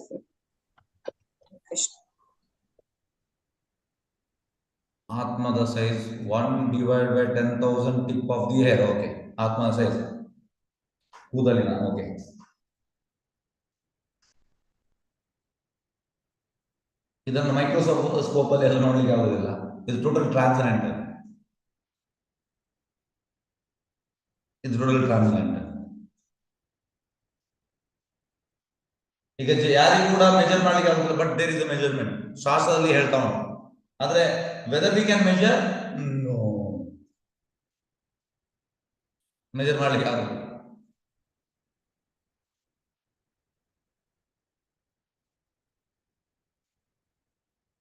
ಆತ್ಮದ size 1 / 10,000 tip of the hair. Okay, ಆತ್ಮದ ಸೈಜ್ ಕೂದಲಿನ ಓಕೆ. ಇದನ್ನು ಮೈಕ್ರೋಸ್ಕೋಪ್ ಅಲ್ಲಿ ಎಲ್ಲ ನೋಡ್ಲಿಕ್ಕೆ ಆಗುದಿಲ್ಲ. ಇದು ಟೋಟಲ್ ಟ್ರಾನ್ಸ್ಪರೆಂಟ್. ಇದು ಟೋಟಲ್ ಟ್ರಾನ್ಸ್ಪರೆಂಟ್. ಈಗ ಯಾರಿಗೂ ಕೂಡ ಮೆಜರ್ ಮಾಡ್ಲಿಕ್ಕೆ ಆಗುದಿಲ್ಲ, but there is a measurement. ಶಾಸ್ತ್ರದಲ್ಲಿ ಹೇಳ್ತಾ ಉಂಟು. ಆದ್ರೆ whether we can measure, measure ಮಾಡ್ಲಿಕ್ಕೆ ಆಗುದಿಲ್ಲ.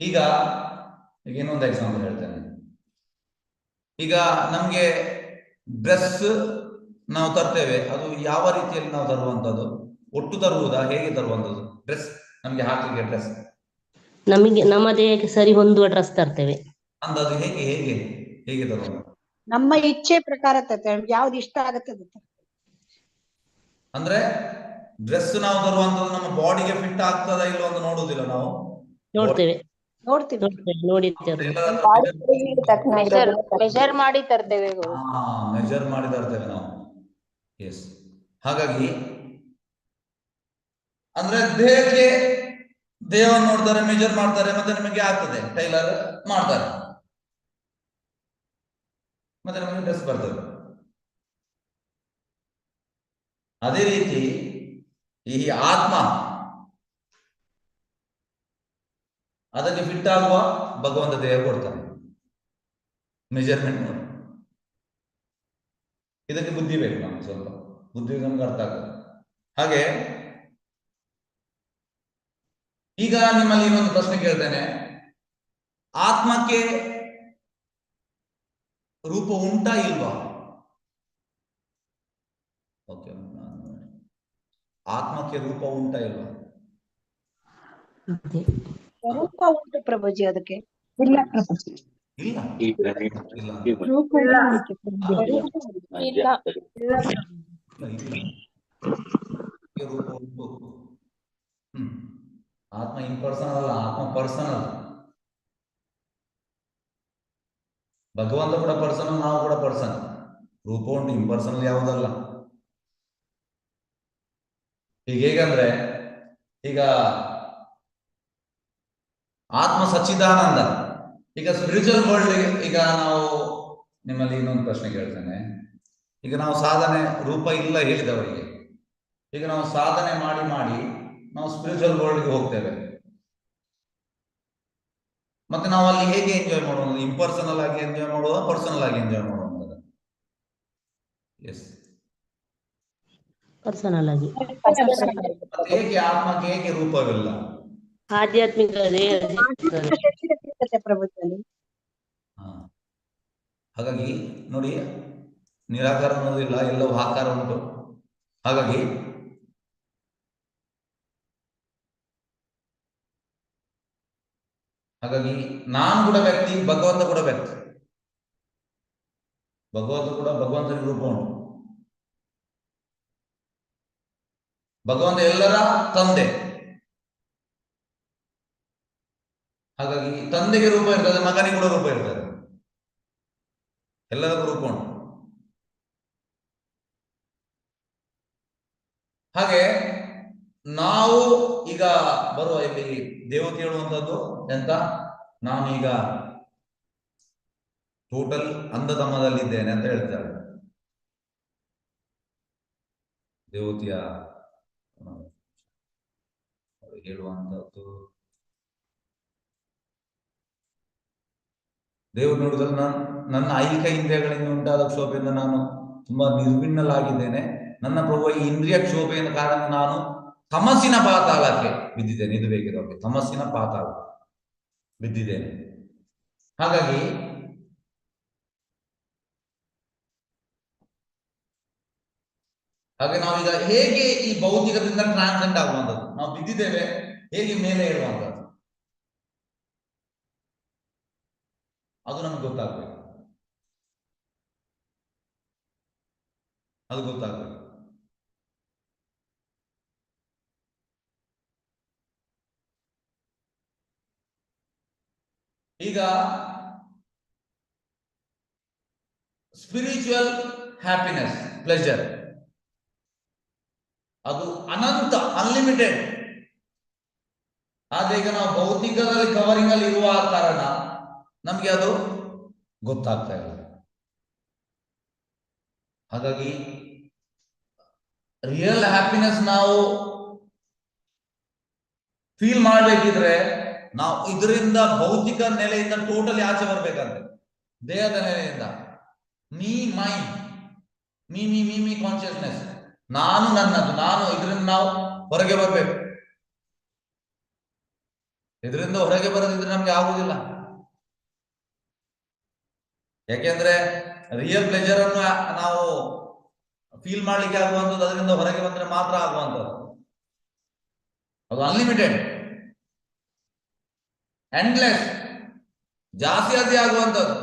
ಈಗ ಇನ್ನೊಂದು ಎಕ್ಸಾಂಪಲ್ ಹೇಳ್ತೇನೆ. ಈಗ ನಮ್ಗೆ ಡ್ರೆಸ್ ನಾವು ತರ್ತೇವೆ, ಅದು ಯಾವ ರೀತಿಯಲ್ಲಿ ನಾವು ತರುವಂತದ್ದು? ಒಟ್ಟು ತರುವುದಾ, ಹೇಗೆ ತರುವಂತದ್ದು? ಡ್ರೆಸ್ ನಮ್ಗೆ ಹಾಕಲಿಕ್ಕೆ ಡ್ರೆಸ್ ನಮ್ಮ ದೇಹಕ್ಕೆ ಸರಿ ಹೊಂದುವ ಡ್ರೆಸ್ ತರ್ತೇವೆ. ಅಂದಾಜು ಹೇಗೆ ಹೇಗೆ ಹೇಗೆ ತರುವುದು? ನಮ್ಮ ಇಚ್ಛೆ ಪ್ರಕಾರ ತರ್ತೇವೆ, ಯಾವ್ದು ಇಷ್ಟ ಆಗುತ್ತೆ. ಅಂದ್ರೆ ಡ್ರೆಸ್ ನಾವು ತರುವಂತದ್ದು ನಮ್ಮ ಬಾಡಿಗೆ ಫಿಟ್ ಆಗ್ತದಾ ಇಲ್ವಾ ಅಂತ ನೋಡುದಿಲ್ಲ ನಾವು, ನೋಡ್ತೇವೆ ನೋಡ್ತೀವಿ. ನೋಡಿದ್ದೇವೆ. ಮೆಜರ್ ಮಾಡಿ ತರ್ತೇವೆ. ಮೆಜರ್ ಮಾಡಿ ತರ್ತೇವೆ ನಾವು. ಎಸ್. ಹಾಗಾಗಿ ಅಂದ್ರೆ ದೇಹಕ್ಕೆ ದೇಹವನ್ನು ನೋಡ್ತಾರೆ, ಮೆಜರ್ ಮಾಡ್ತಾರೆ, ಮತ್ತೆ ನಮಗೆ ಆಗ್ತದೆ, ಟೈಲರ್ ಮಾಡ್ತಾರೆ, ಮತ್ತೆ ನಮಗೆ ಡ್ರೆಸ್ ಬರ್ತದೆ. ಅದೇ ರೀತಿ ಈ ಆತ್ಮ ಅದಕ್ಕೆ ಫಿಟ್ ಆಗುವ ಭಗವಂತ ದೇಹ ಕೊಡ್ತಾನೆ, ಮೆಜರ್ಮೆಂಟ್ ನೋಡಿ. ಇದಕ್ಕೆ ಬುದ್ಧಿ ಬೇಕು, ನಮ್ಗೆ ಸ್ವಲ್ಪ ಬುದ್ಧಿ ನಮ್ಗೆ ಅರ್ಥ ಆಗ್ತದೆ. ಹಾಗೆ ಈಗ ನಿಮ್ಮಲ್ಲಿ ಇನ್ನೊಂದು ಪ್ರಶ್ನೆ ಕೇಳ್ತೇನೆ. ಆತ್ಮಕ್ಕೆ ರೂಪ ಉಂಟಾ ಇಲ್ವಾ? ಓಕೆ, ಆತ್ಮಕ್ಕೆ ರೂಪ ಉಂಟಾ ಇಲ್ವಾ? ರೂಪ ಉಂಟು ಪ್ರಭುಜಿ, ಅದಕ್ಕೆ ಇಲ್ಲ ಪ್ರಭುಜಿ. ಇಲ್ಲ ರೂಪ ಇಲ್ಲ. ರೂಪ ಉಂಟು. ಆತ್ಮ ಇಂಪರ್ಸನಲ್ ಅಲ್ಲ, ಆತ್ಮ ಪರ್ಸನಲ್. ಭಗವಂತ ಕೂಡ ಪರ್ಸನಲ್, ನಾವು ಕೂಡ ಪರ್ಸನಲ್. ರೂಪ ಉಂಟು, ಇಂಪರ್ಸನಲ್ ಯಾವುದಲ್ಲ. ಈಗ ಹೇಗಂದ್ರೆ, ಈಗ ಆತ್ಮ ಸಚ್ಚಿದಾನಂದ. ಈಗ ಸ್ಪಿರಿಚುವಲ್ ವರ್ಲ್ಡ್, ಈಗ ನಾವು ನಿಮ್ಮಲ್ಲಿ ಇನ್ನೊಂದು ಪ್ರಶ್ನೆ ಕೇಳ್ತೇನೆ. ಈಗ ನಾವು ಸಾಧನೆ, ರೂಪ ಇಲ್ಲ ಹೇಳಿದವರಿಗೆ, ಈಗ ನಾವು ಸಾಧನೆ ಮಾಡಿ ಮಾಡಿ ನಾವು ಸ್ಪಿರಿಚುವಲ್ ವರ್ಲ್ಡ್ಗೆ ಹೋಗ್ತೇವೆ. ಮತ್ತೆ ನಾವು ಅಲ್ಲಿ ಹೇಗೆ ಎಂಜಾಯ್ ಮಾಡೋದು? ಇಂಪರ್ಸನಲ್ ಆಗಿ ಎಂಜಾಯ್ ಮಾಡುವ, ಪರ್ಸನಲ್ ಆಗಿ ಎಂಜಾಯ್ ಮಾಡುವ? ಎಸ್, ಪರ್ಸನಲ್ ಆಗಿ. ಹೇಗೆ ಆತ್ಮಕ್ಕೆ ಹೇಗೆ ರೂಪವಿಲ್ಲ? ಆಧ್ಯಾತ್ಮಿಕ ಪ್ರಭುತ್ವದಲ್ಲಿ ಹಾಗಾಗಿ ನೋಡಿ, ನಿರಾಕಾರ ಅನ್ನೋದಿಲ್ಲ, ಎಲ್ಲವೂ ಆಕಾರ ಉಂಟು. ಹಾಗಾಗಿ ನಾನು ಕೂಡ ವ್ಯಕ್ತಿ, ಭಗವಂತ ಕೂಡ ವ್ಯಕ್ತಿ. ಭಗವಂತ ಕೂಡ ಭಗವಂತನಿಗೆ ರೂಪ ಉಂಟು. ಭಗವಂತ ಎಲ್ಲರ ತಂದೆ. ಹಾಗಾಗಿ ತಂದೆಗೆ ರೂಪ ಇರ್ತದೆ, ಮಗನಿಗೆ ಕೂಡ ರೂಪ ಇರ್ತದೆ, ಎಲ್ಲರಿಗೂ ರೂಪ ಉಂಟು. ಹಾಗೆ ನಾವು ಈಗ ಬರುವ ಇಲ್ಲಿ ದೇವತೆ ಹೇಳುವಂಥದ್ದು ಎಂತ? ನಾನೀಗ ಟೋಟಲ್ ಅಂಧತಮದಲ್ಲಿದ್ದೇನೆ ಅಂತ ಹೇಳ್ತಾರೆ ದೇವತೆಯ ಹೇಳುವಂಥದ್ದು. ದೇವರು ನೋಡಿದ್ರೆ ನನ್ನ ಐಹಿಕ ಇಂದ್ರಿಯಗಳಿಂದ ಉಂಟಾದ ಕ್ಷೋಭೆಯಿಂದ ನಾನು ತುಂಬಾ ನಿರ್ವಿಣ್ಣಲಾಗಿದ್ದೇನೆ. ನನ್ನ ಪ್ರಭು ಈ ಇಂದ್ರಿಯ ಕ್ಷೋಭೆಯ ಕಾರಣ ನಾನು ತಮಸ್ಸಿನ ಪಾತಾಳಕ್ಕೆ ಬಿದ್ದಿದ್ದೇನೆ. ಇದು ಬೇಕಿರೋಕೆ ತಮಸ್ಸಿನ ಪಾತಾಳ ಬಿದ್ದಿದ್ದೇನೆ. ಹಾಗಾಗಿ ನಾವೀಗ ಹೇಗೆ ಈ ಭೌತಿಕದಿಂದ ಟ್ರಾನ್ಸೆಂಡ್ ಆಗುವಂಥದ್ದು? ನಾವು ಬಿದ್ದಿದ್ದೇವೆ, ಹೇಗೆ ಮೇಲೆ ಇರುವಂಥದ್ದು ಅದು ನಮ್ಗೆ ಗೊತ್ತಾಗ್ಬೇಕು. ಅದು ಗೊತ್ತಾಗ್ಬೇಕು. ಈಗ ಸ್ಪಿರಿಚುವಲ್ ಹ್ಯಾಪಿನೆಸ್, ಪ್ಲೆಜರ್, ಅದು ಅನಂತ, ಅನ್ಲಿಮಿಟೆಡ್. ಆದ್ರೆ ಈಗ ನಾವು ಭೌತಿಕದಲ್ಲಿ ಕವರಿಂಗ್ ಅಲ್ಲಿ ಇರುವ ಕಾರಣ ನಮ್ಗೆ ಅದು ಗೊತ್ತಾಗ್ತಾ ಇಲ್ಲ. ಹಾಗಾಗಿ ರಿಯಲ್ ಹ್ಯಾಪಿನೆಸ್ ನಾವು ಫೀಲ್ ಮಾಡ್ಬೇಕಿದ್ರೆ ನಾವು ಇದರಿಂದ ಭೌತಿಕ ನೆಲೆಯಿಂದ ಟೋಟಲಿ ಆಚೆ ಬರ್ಬೇಕಂತೆ, ದೇಹದ ನೆಲೆಯಿಂದ. Me mind, me me me me consciousness, ನಾನು ನನ್ನದು, ನಾನು, ಇದರಿಂದ ನಾವು ಹೊರಗೆ ಬರ್ಬೇಕು. ಇದರಿಂದ ಹೊರಗೆ ಬರೋದಿದ್ರೆ ನಮ್ಗೆ ಆಗುದಿಲ್ಲ. ಯಾಕೆಂದ್ರೆ ರಿಯಲ್ ಪ್ಲೆಜರ್ ಅನ್ನು ನಾವು ಫೀಲ್ ಮಾಡ್ಲಿಕ್ಕೆ ಆಗುವಂಥದ್ದು ಅದರಿಂದ ಹೊರಗೆ ಬಂದ್ರೆ ಮಾತ್ರ ಆಗುವಂಥದ್ದು. ಅದು ಅನ್ಲಿಮಿಟೆಡ್, ಎಂಡ್ಲೆಸ್, ಜಾಸ್ತಿ ಆಗುವಂಥದ್ದು.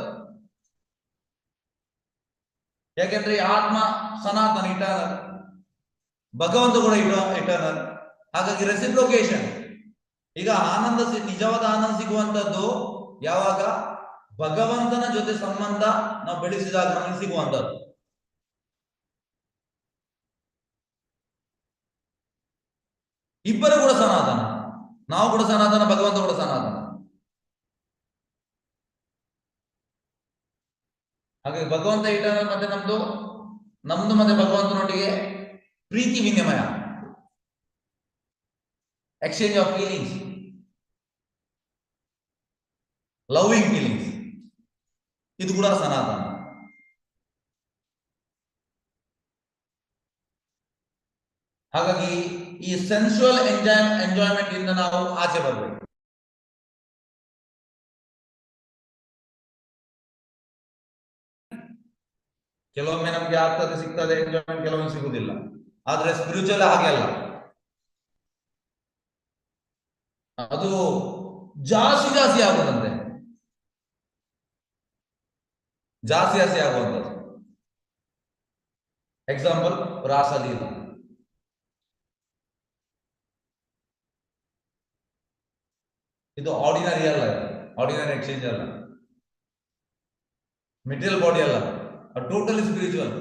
ಯಾಕೆಂದ್ರೆ ಈ ಆತ್ಮ ಸನಾತನ, ಇಟರ್ನಲ್, ಭಗವಂತ ಕೂಡ ಇಟರ್ನಲ್. ಹಾಗಾಗಿ ರೆಸಿಪ್ರೊಕೇಶನ್. ಈಗ ಆನಂದ, ನಿಜವಾದ ಆನಂದ ಸಿಗುವಂತದ್ದು ಯಾವಾಗ ಭಗವಂತನ ಜೊತೆ ಸಂಬಂಧ ನಾವು ಬೆಳೆಸಿದಾಗ ನಮಗೆ ಸಿಗುವಂತದ್ದು. ಇಬ್ಬರು ಕೂಡ ಸನಾತನ, ನಾವು ಕೂಡ ಸನಾತನ, ಭಗವಂತ ಕೂಡ ಸನಾತನ. ಹಾಗಾಗಿ ಭಗವಂತ ಇಟರ್ನಲ್, ಮತ್ತೆ ನಮ್ದು ಮತ್ತೆ ಭಗವಂತನೊಟ್ಟಿಗೆ ಪ್ರೀತಿ ವಿನಿಮಯ, exchange of feelings, loving feelings, ಇದು ಕೂಡ ಸನಾತನ. ಹಾಗಾಗಿ ಈ ಸೆನ್ಸುವಲ್ ಎಂಜಾಯ್ಮೆಂಟ್ ಇಂದ ನಾವು ಆಚೆ ಬರಬೇಕು. ಕೆಲವೊಮ್ಮೆ ನಮ್ಗೆ ಆಗ್ತದೆ, ಸಿಗ್ತದೆ ಎಂಜಾಯ್ಮೆಂಟ್, ಕೆಲವೊಮ್ಮೆ ಸಿಗುದಿಲ್ಲ. ಆದ್ರೆ ಸ್ಪಿರಿಚುವಲ್ ಹಾಗೆ ಅಲ್ಲ, ಅದು ಜಾಸ್ತಿ ಆಗುದಂತೆ, ಜಾಸ್ತಿ ಆಗುವಂಥದ್ದು. ಎಕ್ಸಾಂಪಲ್ ರಾಸಲೀಲ. ಇದು ಆರ್ಡಿನರಿ ಅಲ್ಲ, ಆರ್ಡಿನರಿ ಎಕ್ಸ್ಚೇಂಜ್ ಅಲ್ಲ, ಮೆಟೀರಿಯಲ್ ಬಾಡಿ ಅಲ್ಲ, ಟೋಟಲಿ ಸ್ಪಿರಿಚುವಲ್.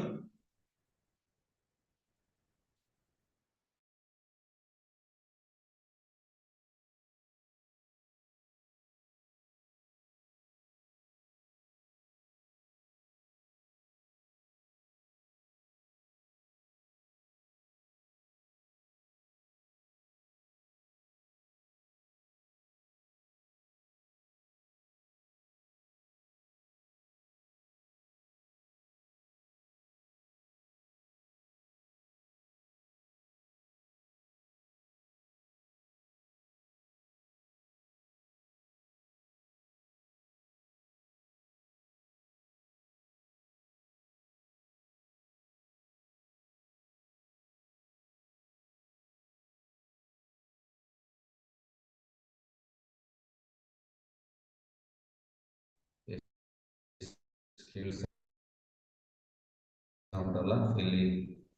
ಉಂಟಲ್ಲ, ಇಲ್ಲಿ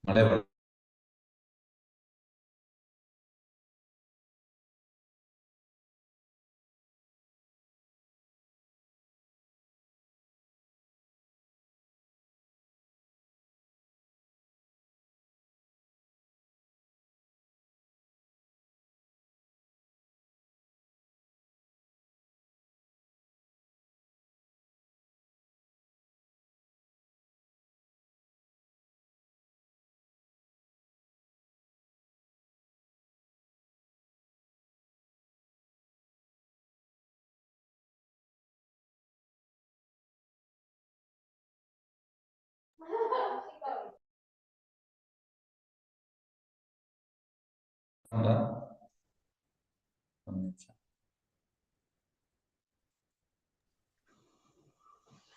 ಮಳೆ ಉಂಟಾ? ಒಂದು ನಿಮಿಷ.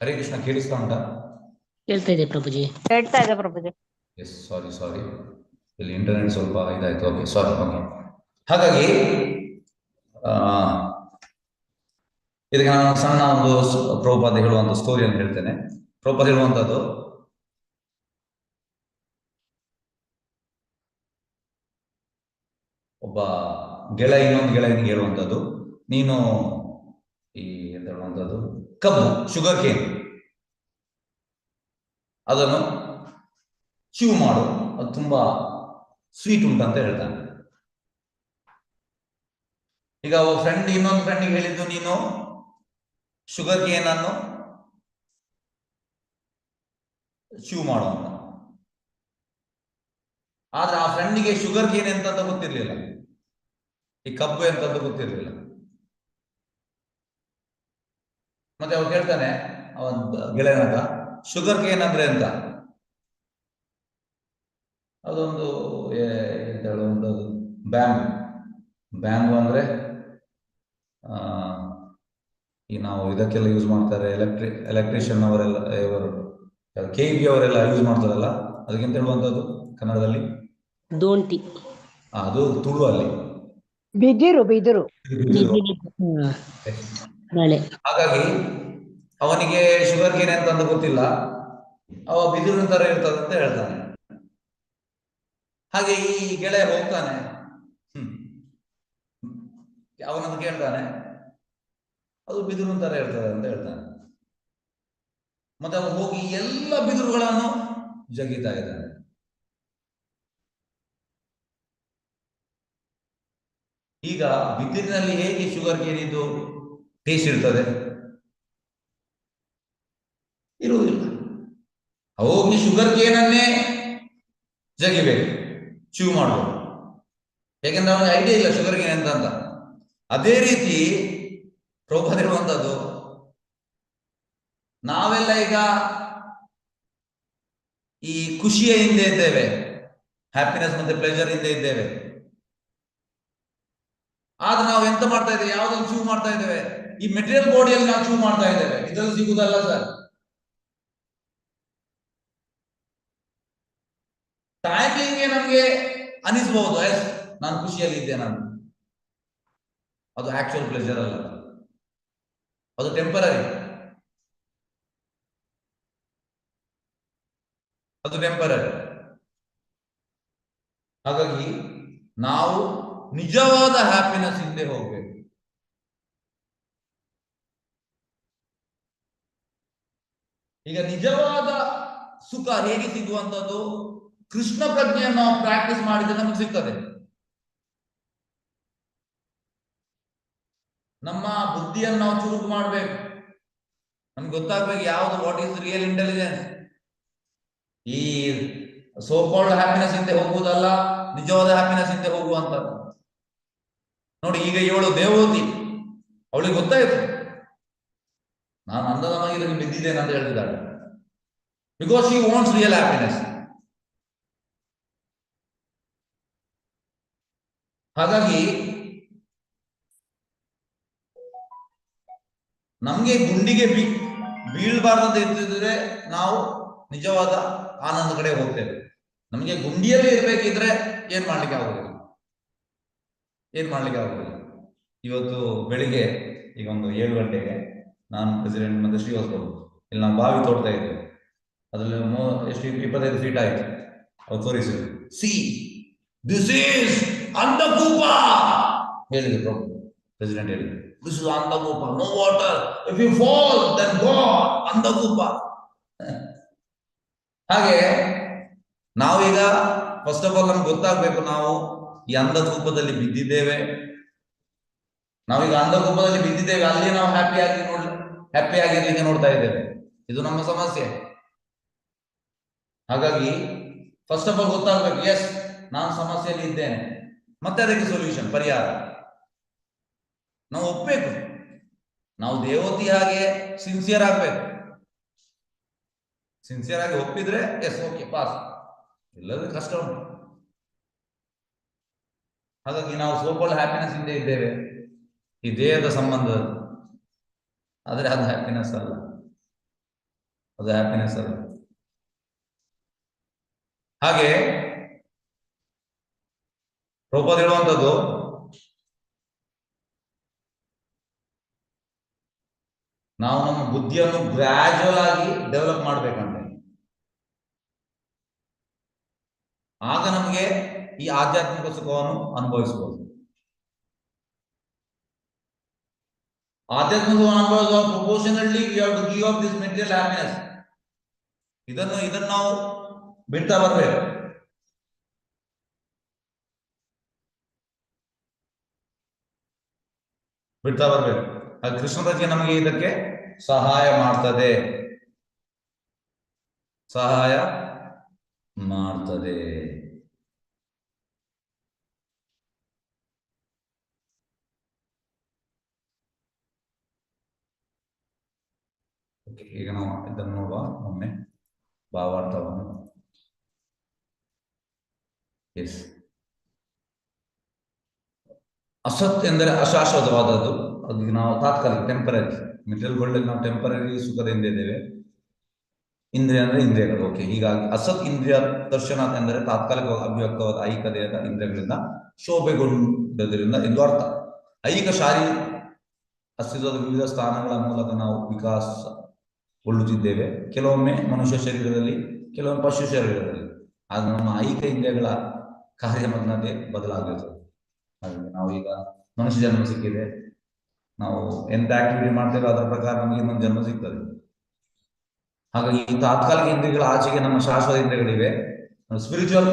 ಹರೇ ಕೃಷ್ಣ, ಕೇಳಿಸ್ತಾ ಉಂಟಾ? ಕೇಳ್ತಾ ಇದೆ ಪ್ರಭುಜಿ. ಕೇಳ್ತಾ ಇದೆ ಪ್ರಭುಜಿ. ಎಸ್, ಸಾರಿ, ಇಲ್ಲಿ ಇಂಟರ್ನೆಟ್ ಸ್ವಲ್ಪ ಇದಾಯ್ತು. ಓಕೆ, ಸಾರಿ. ಓಕೆ, ಹಾಗಾಗಿ ಇದಕ್ಕೆ ನಾನು ಸಣ್ಣ ಒಂದು ಪ್ರಭುಪಾದ ಹೇಳುವಂತ ಸ್ಟೋರಿಯನ್ನು ಹೇಳ್ತೇನೆ. ಪ್ರಭುಪಾದ ಹೇಳುವಂತದ್ದು, ಒಬ್ಬ ಗೆಳೆಯ ಇನ್ನೊಂದು ಗೆಳೆಯನಿಗೆ ಹೇಳುವಂಥದ್ದು, ನೀನು ಎಂತ ಹೇಳುವಂಥದ್ದು, ಕಬ್ಬು, ಶುಗರ್ ಕೇನ್, ಅದನ್ನು ಚೀವ್ ಮಾಡು, ಅದು ತುಂಬಾ ಸ್ವೀಟ್ ಉಂಟಂತ ಹೇಳ್ತಾನೆ. ಈಗ ಫ್ರೆಂಡ್ ಇನ್ನೊಂದು ಫ್ರೆಂಡಿಗೆ ಹೇಳಿದ್ದು, ನೀನು ಶುಗರ್ ಕೇನ್ ಅನ್ನು ಚೂ ಮಾಡು ಅಂತ. ಆದ್ರೆ ಆ ಫ್ರೆಂಡಿಗೆ ಶುಗರ್ ಕೇನ್ ಎಂತಂತ ಗೊತ್ತಿರ್ಲಿಲ್ಲ, ಈ ಕಬ್ಬು ಎಂತಂತ ಗೊತ್ತಿರ್ಲಿಲ್ಲ. ಮತ್ತೆ ಅವ್ರು ಕೇಳ್ತಾನೆ ಅವನ್ ಗೆಳೆಯನಾಗ, ಶುಗರ್ ಕೇನ್ ಅಂದ್ರೆ ಎಂತ? ಅದೊಂದು ಎಂತ ಹೇಳೋದು, ಬ್ಯಾಂಬು ಅಂದ್ರೆ ಈ ನಾವು ಇದಕ್ಕೆಲ್ಲ ಯೂಸ್ ಮಾಡ್ತಾರೆ, ಎಲೆಕ್ಟ್ರಿಷಿಯನ್ ಅವರೆಲ್ಲ, ಇವರು KEB ಅವರೆಲ್ಲ ಯೂಸ್ ಮಾಡ್ತಾರಲ್ಲ, ಅದಕ್ಕೆಂತ ಹೇಳುವಂಥದ್ದು ಕನ್ನಡದಲ್ಲಿ? ದೋಂಟಿ. ಅದು ತುಳು ಅಲ್ಲಿ ಬಿದಿರು ಬಿದಿರು. ಮಳೆ. ಹಾಗಾಗಿ ಅವನಿಗೆ ಶುಗರ್ ಕೇನ್ ಅಂತ ಗೊತ್ತಿಲ್ಲ, ಅವ ಬಿದಿರಿನ ತರ ಇರ್ತದೆ ಅಂತ ಹೇಳ್ತಾನೆ. ಹಾಗೆ ಈ ಗೆಳೆಯ ಹೋಗ್ತಾನೆ, ಅವನನ್ನು ಕೇಳ್ತಾನೆ, ಅದು ಬಿದಿರಿನ ತರ ಇರ್ತದೆ ಅಂತ ಹೇಳ್ತಾನೆ. ಮತ್ತೆ ಅವನು ಹೋಗಿ ಎಲ್ಲ ಬಿದಿರುಗಳನ್ನು ಜಗಿತಾ ಇದ್ದಾನೆ. ಈಗ ಬಿದಿರಿನಲ್ಲಿ ಹೇಗೆ ಶುಗರ್ ಕೇನ್ ಇದು ಟೇಸ್ಟ್ ಇರ್ತದೆ? ಇರುವುದಿಲ್ಲ. ಹೋಗಿ ಶುಗರ್ ಕೇನನ್ನೇ ಜಗಿಬೇಕು, ಚೂ ಮಾಡಬೇಕು, ಯಾಕೆಂದ್ರೆ ಅವನಿಗೆ ಐಡಿಯಾ ಇಲ್ಲ ಶುಗರ್ ಕೇನ್ ಅಂತ. ಅದೇ ರೀತಿ ಪ್ರಭುಪಾದ ಇರುವಂತದ್ದು, ನಾವೆಲ್ಲ ಈಗ ಈ ಖುಷಿಯ ಹಿಂದೆ ಇದ್ದೇವೆ, ಹ್ಯಾಪಿನೆಸ್ ಮತ್ತೆ ಪ್ಲೆಜರ್ ಹಿಂದೆ ಇದ್ದೇವೆ. ಆದ್ರೆ ನಾವು ಎಂತ ಮಾಡ್ತಾ ಇದ್ದೇವೆ? ಯಾವ್ದ್ರಲ್ಲಿ ಚೂ ಮಾಡ್ತಾ ಇದ್ದೇವೆ? ಈ ಮೆಟೀರಿಯಲ್ ಬಾಡಿಯಲ್ಲಿ ನಾವು ಚೂ ಮಾಡ್ತಾ ಇದ್ದೇವೆ. ಇದ್ರಲ್ಲಿ ಸಿಗುದಲ್ಲ ಸರ್. ಟೈಮಿಂಗ್ಗೆ ನಮ್ಗೆ ಅನಿಸ್ಬಹುದು, ಎಸ್ ನಾನು ಖುಷಿಯಲ್ಲಿ ಇದ್ದೆ, ನಾನು ಅದು ಆಕ್ಚುಯಲ್ ಪ್ಲೆಜರ್ ಅಲ್ಲ, ಅದು ಟೆಂಪರರಿ, ಅದು ಟೆಂಪರರಿ. ಹಾಗಾಗಿ ನಾವು ನಿಜವಾದ ಹ್ಯಾಪಿನೆಸ್ ಹಿಂದೆ ಹೋಗ್ಬೇಕು. ಈಗ ನಿಜವಾದ ಸುಖ ಹೇಗೆ ಸಿಗುವಂತದ್ದು? ಕೃಷ್ಣ ಪ್ರಜ್ಞೆಯನ್ನು ನಾವು ಪ್ರಾಕ್ಟೀಸ್ ಮಾಡಿದ್ರೆ ನಮಗೆ ಸಿಗ್ತದೆ. ನಮ್ಮ ಬುದ್ಧಿಯನ್ನು ನಾವು ಚುರುಕು ಮಾಡಬೇಕು. ನಮ್ಗೆ ಗೊತ್ತಾಗ್ಬೇಕು ಯಾವುದು ವಾಟ್ ಈಸ್ ರಿಯಲ್ ಇಂಟೆಲಿಜೆನ್ಸ್. ಈ ಸೋ ಕಾಲ್ಡ್ ಹ್ಯಾಪಿನೆಸ್ ಹಿಂದೆ ಹೋಗುವುದಲ್ಲ, ನಿಜವಾದ ಹ್ಯಾಪಿನೆಸ್ ಹಿಂದೆ ಹೋಗುವಂತದ್ದು. ನೋಡಿ, ಈಗ ಇವಳು ದೇವೋತಿ, ಅವಳಿಗೆ ಗೊತ್ತಾಯ್ತು ನಾನು ಅಂಧದಮಾಗಿದ್ದಕ್ಕೆ ಬಿದ್ದಿದ್ದೇನೆ ಅಂತ ಹೇಳ್ತಿದ್ದಾಳೆ. Because she wants real happiness. ಹಾಗಾಗಿ ನಮ್ಗೆ ಗುಂಡಿಗೆ ಬೀಳ್ಬಾರ್ದಂತ ಇರ್ತಿದ್ರೆ ನಾವು ನಿಜವಾದ ಆನಂದ ಕಡೆ ಹೋಗ್ತೇವೆ. ನಮಗೆ ಗುಂಡಿಯಲ್ಲಿ ಇರ್ಬೇಕಿದ್ರೆ ಏನ್ ಮಾಡ್ಲಿಕ್ಕೆ ಆಗುದಿಲ್ಲ. ಇವತ್ತು ಬೆಳಿಗ್ಗೆ ಈಗ ಒಂದು 7 ಗಂಟೆಗೆ ನಾನು, ಪ್ರೆಸಿಡೆಂಟ್ ಮತ್ತೆ ಶ್ರೀವಾಸ್ ಪ್ರಭು ಇಲ್ಲಿ ನಾವು ಬಾವಿ ತೋಡ್ತಾ ಇದ್ದೇವೆ. ಅದ್ರಲ್ಲಿ ಎಷ್ಟು 25 ಫೀಟ್ ಆಯ್ತು. ಅವ್ರು ತೋರಿಸಿದ್ರು, ಸಿ ದಿಸ್ ಈಸ್ ಅಂಧಕೂಪ ಹೇಳಿದ್ರು ಪ್ರಭು. ಪ್ರೆಸಿಡೆಂಟ್ ಹೇಳಿದ್ರು, ದಿಸ್ ಇಸ್ ಅಂಧಕೂಪ, no water, if you fall then God, ಅಂಧಕೂಪ. ಹಾಗೆ ನಾವೀಗ ಫಸ್ಟ್ ಆಫ್ ಆಲ್ ನಮ್ಗೆ ಗೊತ್ತಾಗ್ಬೇಕು, ನಾವು ಈ ಅಂಧಕೂಪದಲ್ಲಿ ಬಿದ್ದಿದ್ದೇವೆ. ನಾವೀಗ ಅಂಧಕೂಪದಲ್ಲಿ ಬಿದ್ದಿದ್ದೇವೆ, ಅಲ್ಲಿ ನಾವು ಹ್ಯಾಪಿ ಆಗಿರ್ಲಿಕ್ಕೆ ನೋಡ್ತಾ ಇದ್ದೇವೆ. ಇದು ನಮ್ಮ ಸಮಸ್ಯೆ. ಹಾಗಾಗಿ ಫಸ್ಟ್ ಆಫ್ ಆಲ್ ಗೊತ್ತಾಗ್ಬೇಕು, ಎಸ್ ನಾನು ಸಮಸ್ಯೆಯಲ್ಲಿ ಇದ್ದೇನೆ, ಮತ್ತೆ ಅದಕ್ಕೆ ಸೊಲ್ಯೂಷನ್, ಪರಿಹಾರ ನಾವು ಒಪ್ಬೇಕು. ನಾವು ದೇವತಿ ಹಾಗೆ ಸಿನ್ಸಿಯರ್ ಆಗ್ಬೇಕು. ಸಿನ್ಸಿಯರ್ ಆಗಿ ಒಪ್ಪಿದ್ರೆ ಎಸ್ ಓಕೆ ಪಾಸ್, ಇಲ್ಲದ್ರೆ ಕಷ್ಟ ಉಂಟು. ಹಾಗಾಗಿ ನಾವು ಸೋಕಾಲ್ಡ್ ಹ್ಯಾಪಿನೆಸ್ ಹಿಂದೆ ಇದ್ದೇವೆ, ಈ ದೇಹದ ಸಂಬಂಧ. ಆದ್ರೆ ಅದು ಹ್ಯಾಪಿನೆಸ್ ಅಲ್ಲ, ಅದು ಹ್ಯಾಪಿನೆಸ್ ಅಲ್ಲ. ಹಾಗೆ ಪ್ರಭುಪಾದ ಹೇಳುವಂಥದ್ದು, ನಾವು ನಮ್ಮ ಬುದ್ಧಿಯನ್ನು ಗ್ರಾಜುವಲ್ ಆಗಿ ಡೆವಲಪ್ ಮಾಡ್ಬೇಕಂತೆ. ಆಗ ನಮಗೆ ಈ ಆಧ್ಯಾತ್ಮಿಕ ಸುಖವನ್ನು ಅನುಭವಿಸಬಹುದು. ಆಧ್ಯಾತ್ಮಿಕ ಅನುಭವಿಸುವ proportionally we have to give up this material happiness. ಇದನ್ನು ನಾವು ಬಿಡ್ತಾ ಬರಬೇಕು. ಬಿಡ್ತಾ ಬರ್ಬೇಕು. ಕೃಷ್ಣ ಪ್ರಜ್ಞೆ ನಮಗೆ ಇದಕ್ಕೆ ಸಹಾಯ ಮಾಡ್ತದೆ, ಸಹಾಯ ಮಾಡ್ತದೆ. ಈಗ ನಾವು ಇದನ್ನು ನೋಡುವ ಒಮ್ಮೆ ಭಾವಾರ್ಥವನ್ನು. ಎಸ್, ಅಸತ್ ಎಂದರೆ ಅಶಾಶ್ವತವಾದದ್ದು. ಅದು ನಾವು ತಾತ್ಕಾಲಿಕ, ಟೆಂಪರರಿ. ಮೆಟೀರಿಯಲ್ ವರ್ಲ್ಡ್ ನಾವು ಟೆಂಪರರಿ ಸುಖದಿಂದ ಇದ್ದೇವೆ. ಇಂದ್ರಿಯ ಅಂದ್ರೆ ಇಂದ್ರಿಯಗಳು. ಓಕೆ, ಹೀಗಾಗಿ ಅಸತ್ ಇಂದ್ರಿಯ ದರ್ಶನ ಎಂದರೆ ತಾತ್ಕಾಲಿಕವಾಗಿ ಅಭಿವ್ಯಕ್ತವಾದ ಐಹಿಕ ದೇಹದ ಇಂದ್ರಿಯಗಳಿಂದ ಶೋಭೆಗೊಂಡದ್ರಿಂದ ಎಂದು ಅರ್ಥ. ಐಹಿಕ ಶಾರೀರಿಕ ಅಸ್ತಿತ್ವದ ವಿವಿಧ ಸ್ಥಾನಗಳ ಮೂಲಕ ನಾವು ವಿಕಾಸಗೊಳ್ಳುತ್ತಿದ್ದೇವೆ. ಕೆಲವೊಮ್ಮೆ ಮನುಷ್ಯ ಶರೀರದಲ್ಲಿ, ಕೆಲವೊಮ್ಮೆ ಪಶು ಶರೀರದಲ್ಲಿ. ಆಗ ನಮ್ಮ ಐಹಿಕ ಇಂದ್ರಿಯಗಳ ಕಾರ್ಯಮಗ್ನತೆ ಬದಲಾಗಿರ್ತದೆ. ಹಾಗಾಗಿ ನಾವು ಈಗ ಮನುಷ್ಯ ಜನ್ಮ ಸಿಕ್ಕಿದೆ, ನಾವು ಎಂತ ಆಕ್ಟಿವಿಟಿ ಮಾಡ್ತೇವೆ ಅದರ ಪ್ರಕಾರ ನಮಗೆ ಇನ್ನೊಂದು ಜನ್ಮ ಸಿಗ್ತದೆ. ಹಾಗಾಗಿ ಈ ತಾತ್ಕಾಲಿಕ ಇಂದ್ರಿಯಗಳ ಆಚೆಗೆ ನಮ್ಮ ಶಾಶ್ವತ ಇಂದ್ರಿಯಗಳಿವೆ. ಸ್ಪಿರಿಚುವಲ್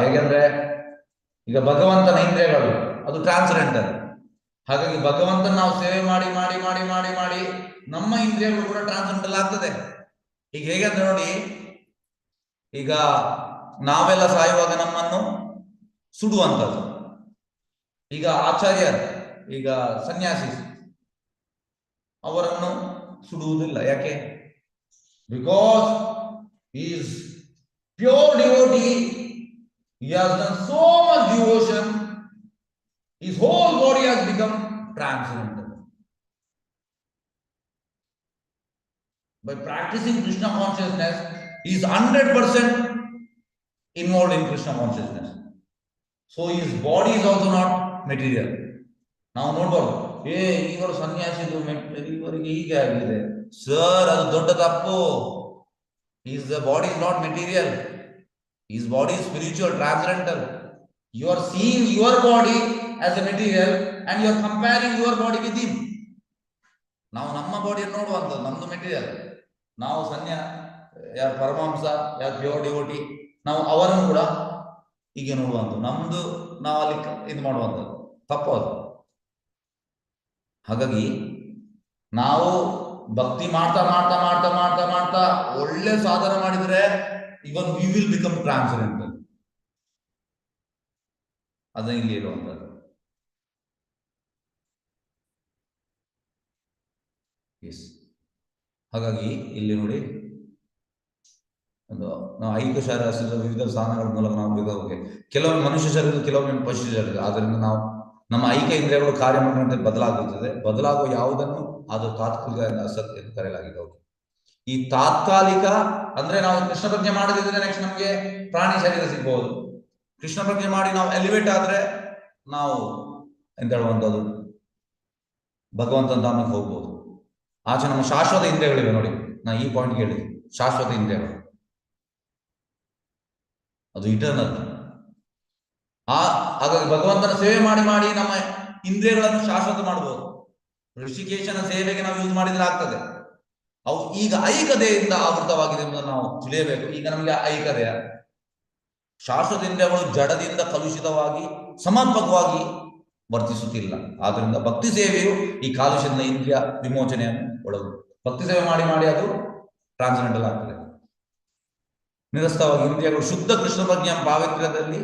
ಹೇಗೆಂದ್ರೆ ಈಗ ಭಗವಂತನ ಇಂದ್ರಿಯಗಳು ಅದು ಟ್ರಾನ್ಸ್ಡೆಂಟಲ್. ಹಾಗಾಗಿ ಭಗವಂತನ ನಾವು ಸೇವೆ ಮಾಡಿ ಮಾಡಿ ಮಾಡಿ ಮಾಡಿ ಮಾಡಿ ನಮ್ಮ ಇಂದ್ರಿಯಗಳು ಕೂಡ ಟ್ರಾನ್ಸ್ಡೆಂಟಲ್ ಆಗ್ತದೆ. ಈಗ ಹೇಗಂದ್ರೆ ನೋಡಿ, ಈಗ ನಾವೆಲ್ಲ ಸಾಯುವಾಗ ನಮ್ಮನ್ನು ಸುಡುವಂಥದ್ದು. ಈಗ ಆಚಾರ್ಯ, ಈಗ ಸನ್ಯಾಸಿ, ಅವರನ್ನು ಸುಡುವುದಿಲ್ಲ. ಯಾಕೆ? Because he is pure devotee, he has done so much devotion, his whole body has become transcendental. By practicing Krishna consciousness, he is 100% involved in Krishna consciousness. So his body is also not material. ನಾವು ನೋಡ್ಬಾರ್ದು, ಇವರು ಸನ್ಯಾಸಿದು ಇವರಿಗೆ ಹೀಗೆ ಆಗಿದೆ sir, ಅದು ದೊಡ್ಡ ತಪ್ಪು. His body is not material. His body is spiritual, transcendental. You are seeing your body as a material and you are comparing your body with him. ನಾವು ನಮ್ಮ ಬಾಡಿಯನ್ನು ನೋಡುವಂಥದ್ದು, ನಮ್ದು ಮೆಟೀರಿಯಲ್. ನಾವು ಯಾರು ಪರಮಹಂಸ, ಯಾರು ಪ್ಯೂರ್ ಡಿವೋಟಿ, ನಾವು ಅವರನ್ನು ಕೂಡ ಹೀಗೆ ನೋಡುವಂಥದ್ದು. ನಮ್ದು ನಾವು ಅಲ್ಲಿ ಇದು ಮಾಡುವಂಥದ್ದು ತಪ್ಪು ಅದು. ಹಾಗಾಗಿ ನಾವು ಭಕ್ತಿ ಮಾಡ್ತಾ ಮಾಡ್ತಾ ಮಾಡ್ತಾ ಮಾಡ್ತಾ ಮಾಡ್ತಾ ಒಳ್ಳೆ ಸಾಧನೆ ಮಾಡಿದ್ರೆ ಇವನ್ ವಿ ವಿಲ್ ಬಿಕಮ್ ಟ್ರಾನ್ಸ್ಡೆಂಟಲ್. ಅದನ್ನ ಇಲ್ಲಿ ಇರುವಂಥದ್ದು. ಎಸ್, ಹಾಗಾಗಿ ಇಲ್ಲಿ ನೋಡಿ, ಒಂದು ನಾವು ಐಹಿಕ ಶಾರೀರ ವಿವಿಧ ಸ್ಥಾನಗಳ ಮೂಲಕ ನಾವು ಬೇಕಾಗಿ ಕೆಲವೊಮ್ಮೆ ಮನುಷ್ಯ ಶರೀರ, ಕೆಲವೊಮ್ಮೆ ಪಶು ಶರೀರ. ಆದ್ರಿಂದ ನಾವು ನಮ್ಮ ಐಹಿಕ ಇಂದ್ರಿಯಗಳು ಕಾರ್ಯಮಗ್ನತೆ ಬದಲಾಗುತ್ತದೆ. ಬದಲಾಗುವ ಯಾವುದನ್ನು ಅದು ತಾತ್ಕಾಲಿಕ ಅಸತ್ ಎಂದು ಕರೆಯಲಾಗಿದೆ. ಈ ತಾತ್ಕಾಲಿಕ ಅಂದ್ರೆ ನಾವು ಕೃಷ್ಣ ಪ್ರಜ್ಞೆ ಮಾಡದಿದ್ರೆ ನೆಕ್ಸ್ಟ್ ನಮಗೆ ಪ್ರಾಣಿ ಶರೀರ ಸಿಗ್ಬಹುದು. ಕೃಷ್ಣ ಪ್ರಜ್ಞೆ ಮಾಡಿ ನಾವು ಎಲಿವೇಟ್ ಆದ್ರೆ ನಾವು ಎಂತ ಹೇಳುವಂಥದ್ದು ಭಗವಂತನ ಧಾಮಕ್ಕೆ ಹೋಗ್ಬೋದು. ಆಚೆ ನಮ್ಮ ಶಾಶ್ವತ ಇಂದ್ರಿಯಗಳಿವೆ ನೋಡಿ. ನಾ ಈ ಪಾಯಿಂಟ್ ಹೇಳಿದೆ, ಶಾಶ್ವತ ಇಂದ್ರಿಯಗಳು ಅದು ಇಟರ್ನಲ್. ಹಾಗಾಗಿ ಭಗವಂತನ ಸೇವೆ ಮಾಡಿ ಮಾಡಿ ನಮ್ಮ ಇಂದ್ರಿಯಗಳನ್ನು ಶಾಶ್ವತ ಮಾಡಬಹುದು. ಋಷಿಕೇಶನ ಸೇವೆಗೆ ನಾವು ಯೂಸ್ ಮಾಡಿದ್ರೆ ಆಗ್ತದೆ. ಅವು ಈಗ ಐಹಿಕತೆಯಿಂದ ಆವೃತವಾಗಿದೆ ಎಂಬುದನ್ನು ನಾವು ತಿಳಿಯಬೇಕು. ಈಗ ನಮಗೆ ಐಹಿಕತೆಯ ಶಾಶ್ವತ ಇಂದ್ರಿಯಗಳು ಜಡದಿಂದ ಕಲುಷಿತವಾಗಿ ಸಮರ್ಪಕವಾಗಿ ವರ್ತಿಸುತ್ತಿಲ್ಲ. ಆದ್ರಿಂದ ಭಕ್ತಿ ಸೇವೆಯು ಈ ಕಾಲುಷ್ಯದಿಂದ ಇಂದ್ರಿಯ ವಿಮೋಚನೆಯನ್ನು ಒಳಗು. ಭಕ್ತಿ ಸೇವೆ ಮಾಡಿ ಮಾಡಿ ಅದು ಟ್ರಾನ್ಸ್ಜೆಂಡಲ್ ಆಗ್ತದೆ. ನಿರಸ್ತವಾಗಿ ಇಂದ್ರಿಯಗಳು ಶುದ್ಧ ಕೃಷ್ಣ ಪ್ರಜ್ಞೆಯ ಪಾವಿತ್ರ್ಯದಲ್ಲಿ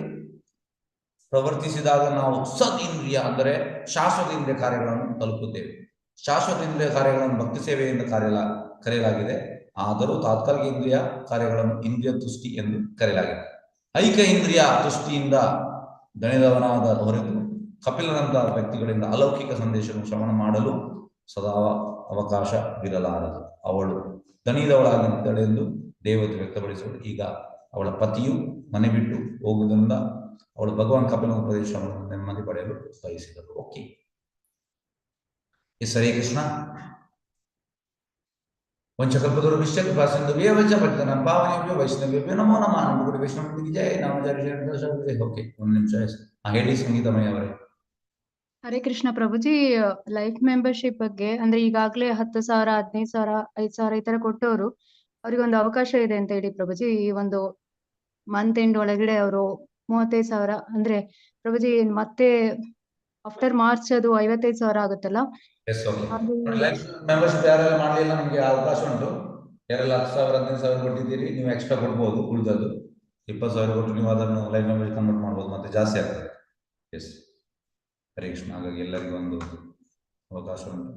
ಪ್ರವರ್ತಿಸಿದಾಗ ನಾವು ಸದ್ ಇಂದ್ರಿಯ ಅಂದರೆ ಶಾಶ್ವತ ಇಂದ್ರಿಯ ಕಾರ್ಯಗಳನ್ನು ತಲುಪುತ್ತೇವೆ. ಶಾಶ್ವತ ಇಂದ್ರಿಯ ಕಾರ್ಯಗಳನ್ನು ಭಕ್ತಿ ಸೇವೆಯಿಂದ ಕರೆಯಲಾಗಿದೆ. ಆದರೂ ತಾತ್ಕಾಲಿಕ ಇಂದ್ರಿಯ ಕಾರ್ಯಗಳನ್ನು ಇಂದ್ರಿಯ ತುಷ್ಟಿ ಎಂದು ಕರೆಯಲಾಗಿದೆ. ಐಹಿಕ ಇಂದ್ರಿಯ ತುಷ್ಟಿಯಿಂದ ದಣಿದವನಾದ ಹೊರತು ಕಪಿಲನಂತಹ ವ್ಯಕ್ತಿಗಳಿಂದ ಅಲೌಕಿಕ ಸಂದೇಶವನ್ನು ಶ್ರವಣ ಮಾಡಲು ಸದಾ ಅವಕಾಶವಿರಲಾರದು. ಅವಳು ದಣಿದವಳಾಗಿದ್ದಾಳೆ ಎಂದು ದೇವತೆ ವ್ಯಕ್ತಪಡಿಸುವಳು. ಈಗ ಅವಳ ಪತಿಯು ಮನೆ ಬಿಟ್ಟು ಹೋಗುವುದರಿಂದ ಅವಳು ಭಗವಾನ್ ಕಪಿಲ ಉಪದೇಶವನ್ನು ನೆಮ್ಮದಿ ಪಡೆಯಲು ಬಯಸಿದರು. Okay, S, Hare Krishna. ವಂಚಕಲ್ಪತರುಭ್ಯಶ್ಚ ಕೃಪಾಸಿಂಧುಭ್ಯೋ ಪತಿತಾನಾಂ ಪಾವನೇಭ್ಯೋ ವೈಷ್ಣವೇಭ್ಯೋ ನಮೋ ನಮಃ. ನಮಗುಡಿ ವೈಷ್ಣವನಿಗೆ ಜಯ. ನಾಮಚಾರಿ. ಓಕೆ, ಒಂದು ನಿಮಿಷ. ಹೇಳಿ ಸಂಗೀತಮಯ್ಯ ಅವರೇ. ಹರೇ ಕೃಷ್ಣ ಪ್ರಭುಜಿ, ಲೈಫ್ ಮೆಂಬರ್ಶಿಪ್ ಬಗ್ಗೆ ಅಂದ್ರೆ ಈಗಾಗ್ಲೇ 10,000, 15,000, 5,000 ಈ ತರ ಕೊಟ್ಟವರು ಅವ್ರಿಗೆ ಒಂದು ಅವಕಾಶ ಇದೆ ಅಂತ ಹೇಳಿ ಪ್ರಭುಜಿ. ಈ ಒಂದು ಮಂತ್ ಎಂಡ್ ಒಳಗಡೆ ಅವರು 35,000 ಅಂದ್ರೆ ಪ್ರಭುಜಿ ಮತ್ತೆ ಆಫ್ಟರ್ ಮಾರ್ಚ್ ಅದು 55,000 ಆಗುತ್ತಲ್ಲ. Yes, okay. ಅದು ಲೈಫ್ ಮೆಂಬರ್ಶಿಪ್ ಯಾರೆಲ್ಲ ಮಾಡಲಿಲ್ಲ ನಿಮಗೆ ಅವಕಾಶ ಉಂಟು. ಯಾರೆಲ್ಲ 10,000 15,000 ಕೊಟ್ಟಿದ್ದೀರಿ, ನೀವು ಎಕ್ಸ್ಟ್ರಾ ಕೊಡ್ಬೋದು. ಉಳಿದದ್ದು 20,000 ಕೊಟ್ಟು ನೀವು ಅದನ್ನು ಲೈಫ್ ಮೆಂಬರ್ಶಿಪ್ ಕನ್ವರ್ಟ್ ಮಾಡ್ಬೋದು, ಮತ್ತೆ ಜಾಸ್ತಿ ಆಗ್ತದೆ. ಎಸ್, ಹರೇ ಕೃಷ್ಣ. ಹಾಗಾಗಿ ಎಲ್ಲರಿಗೂ ಒಂದು ಅವಕಾಶ ಉಂಟು.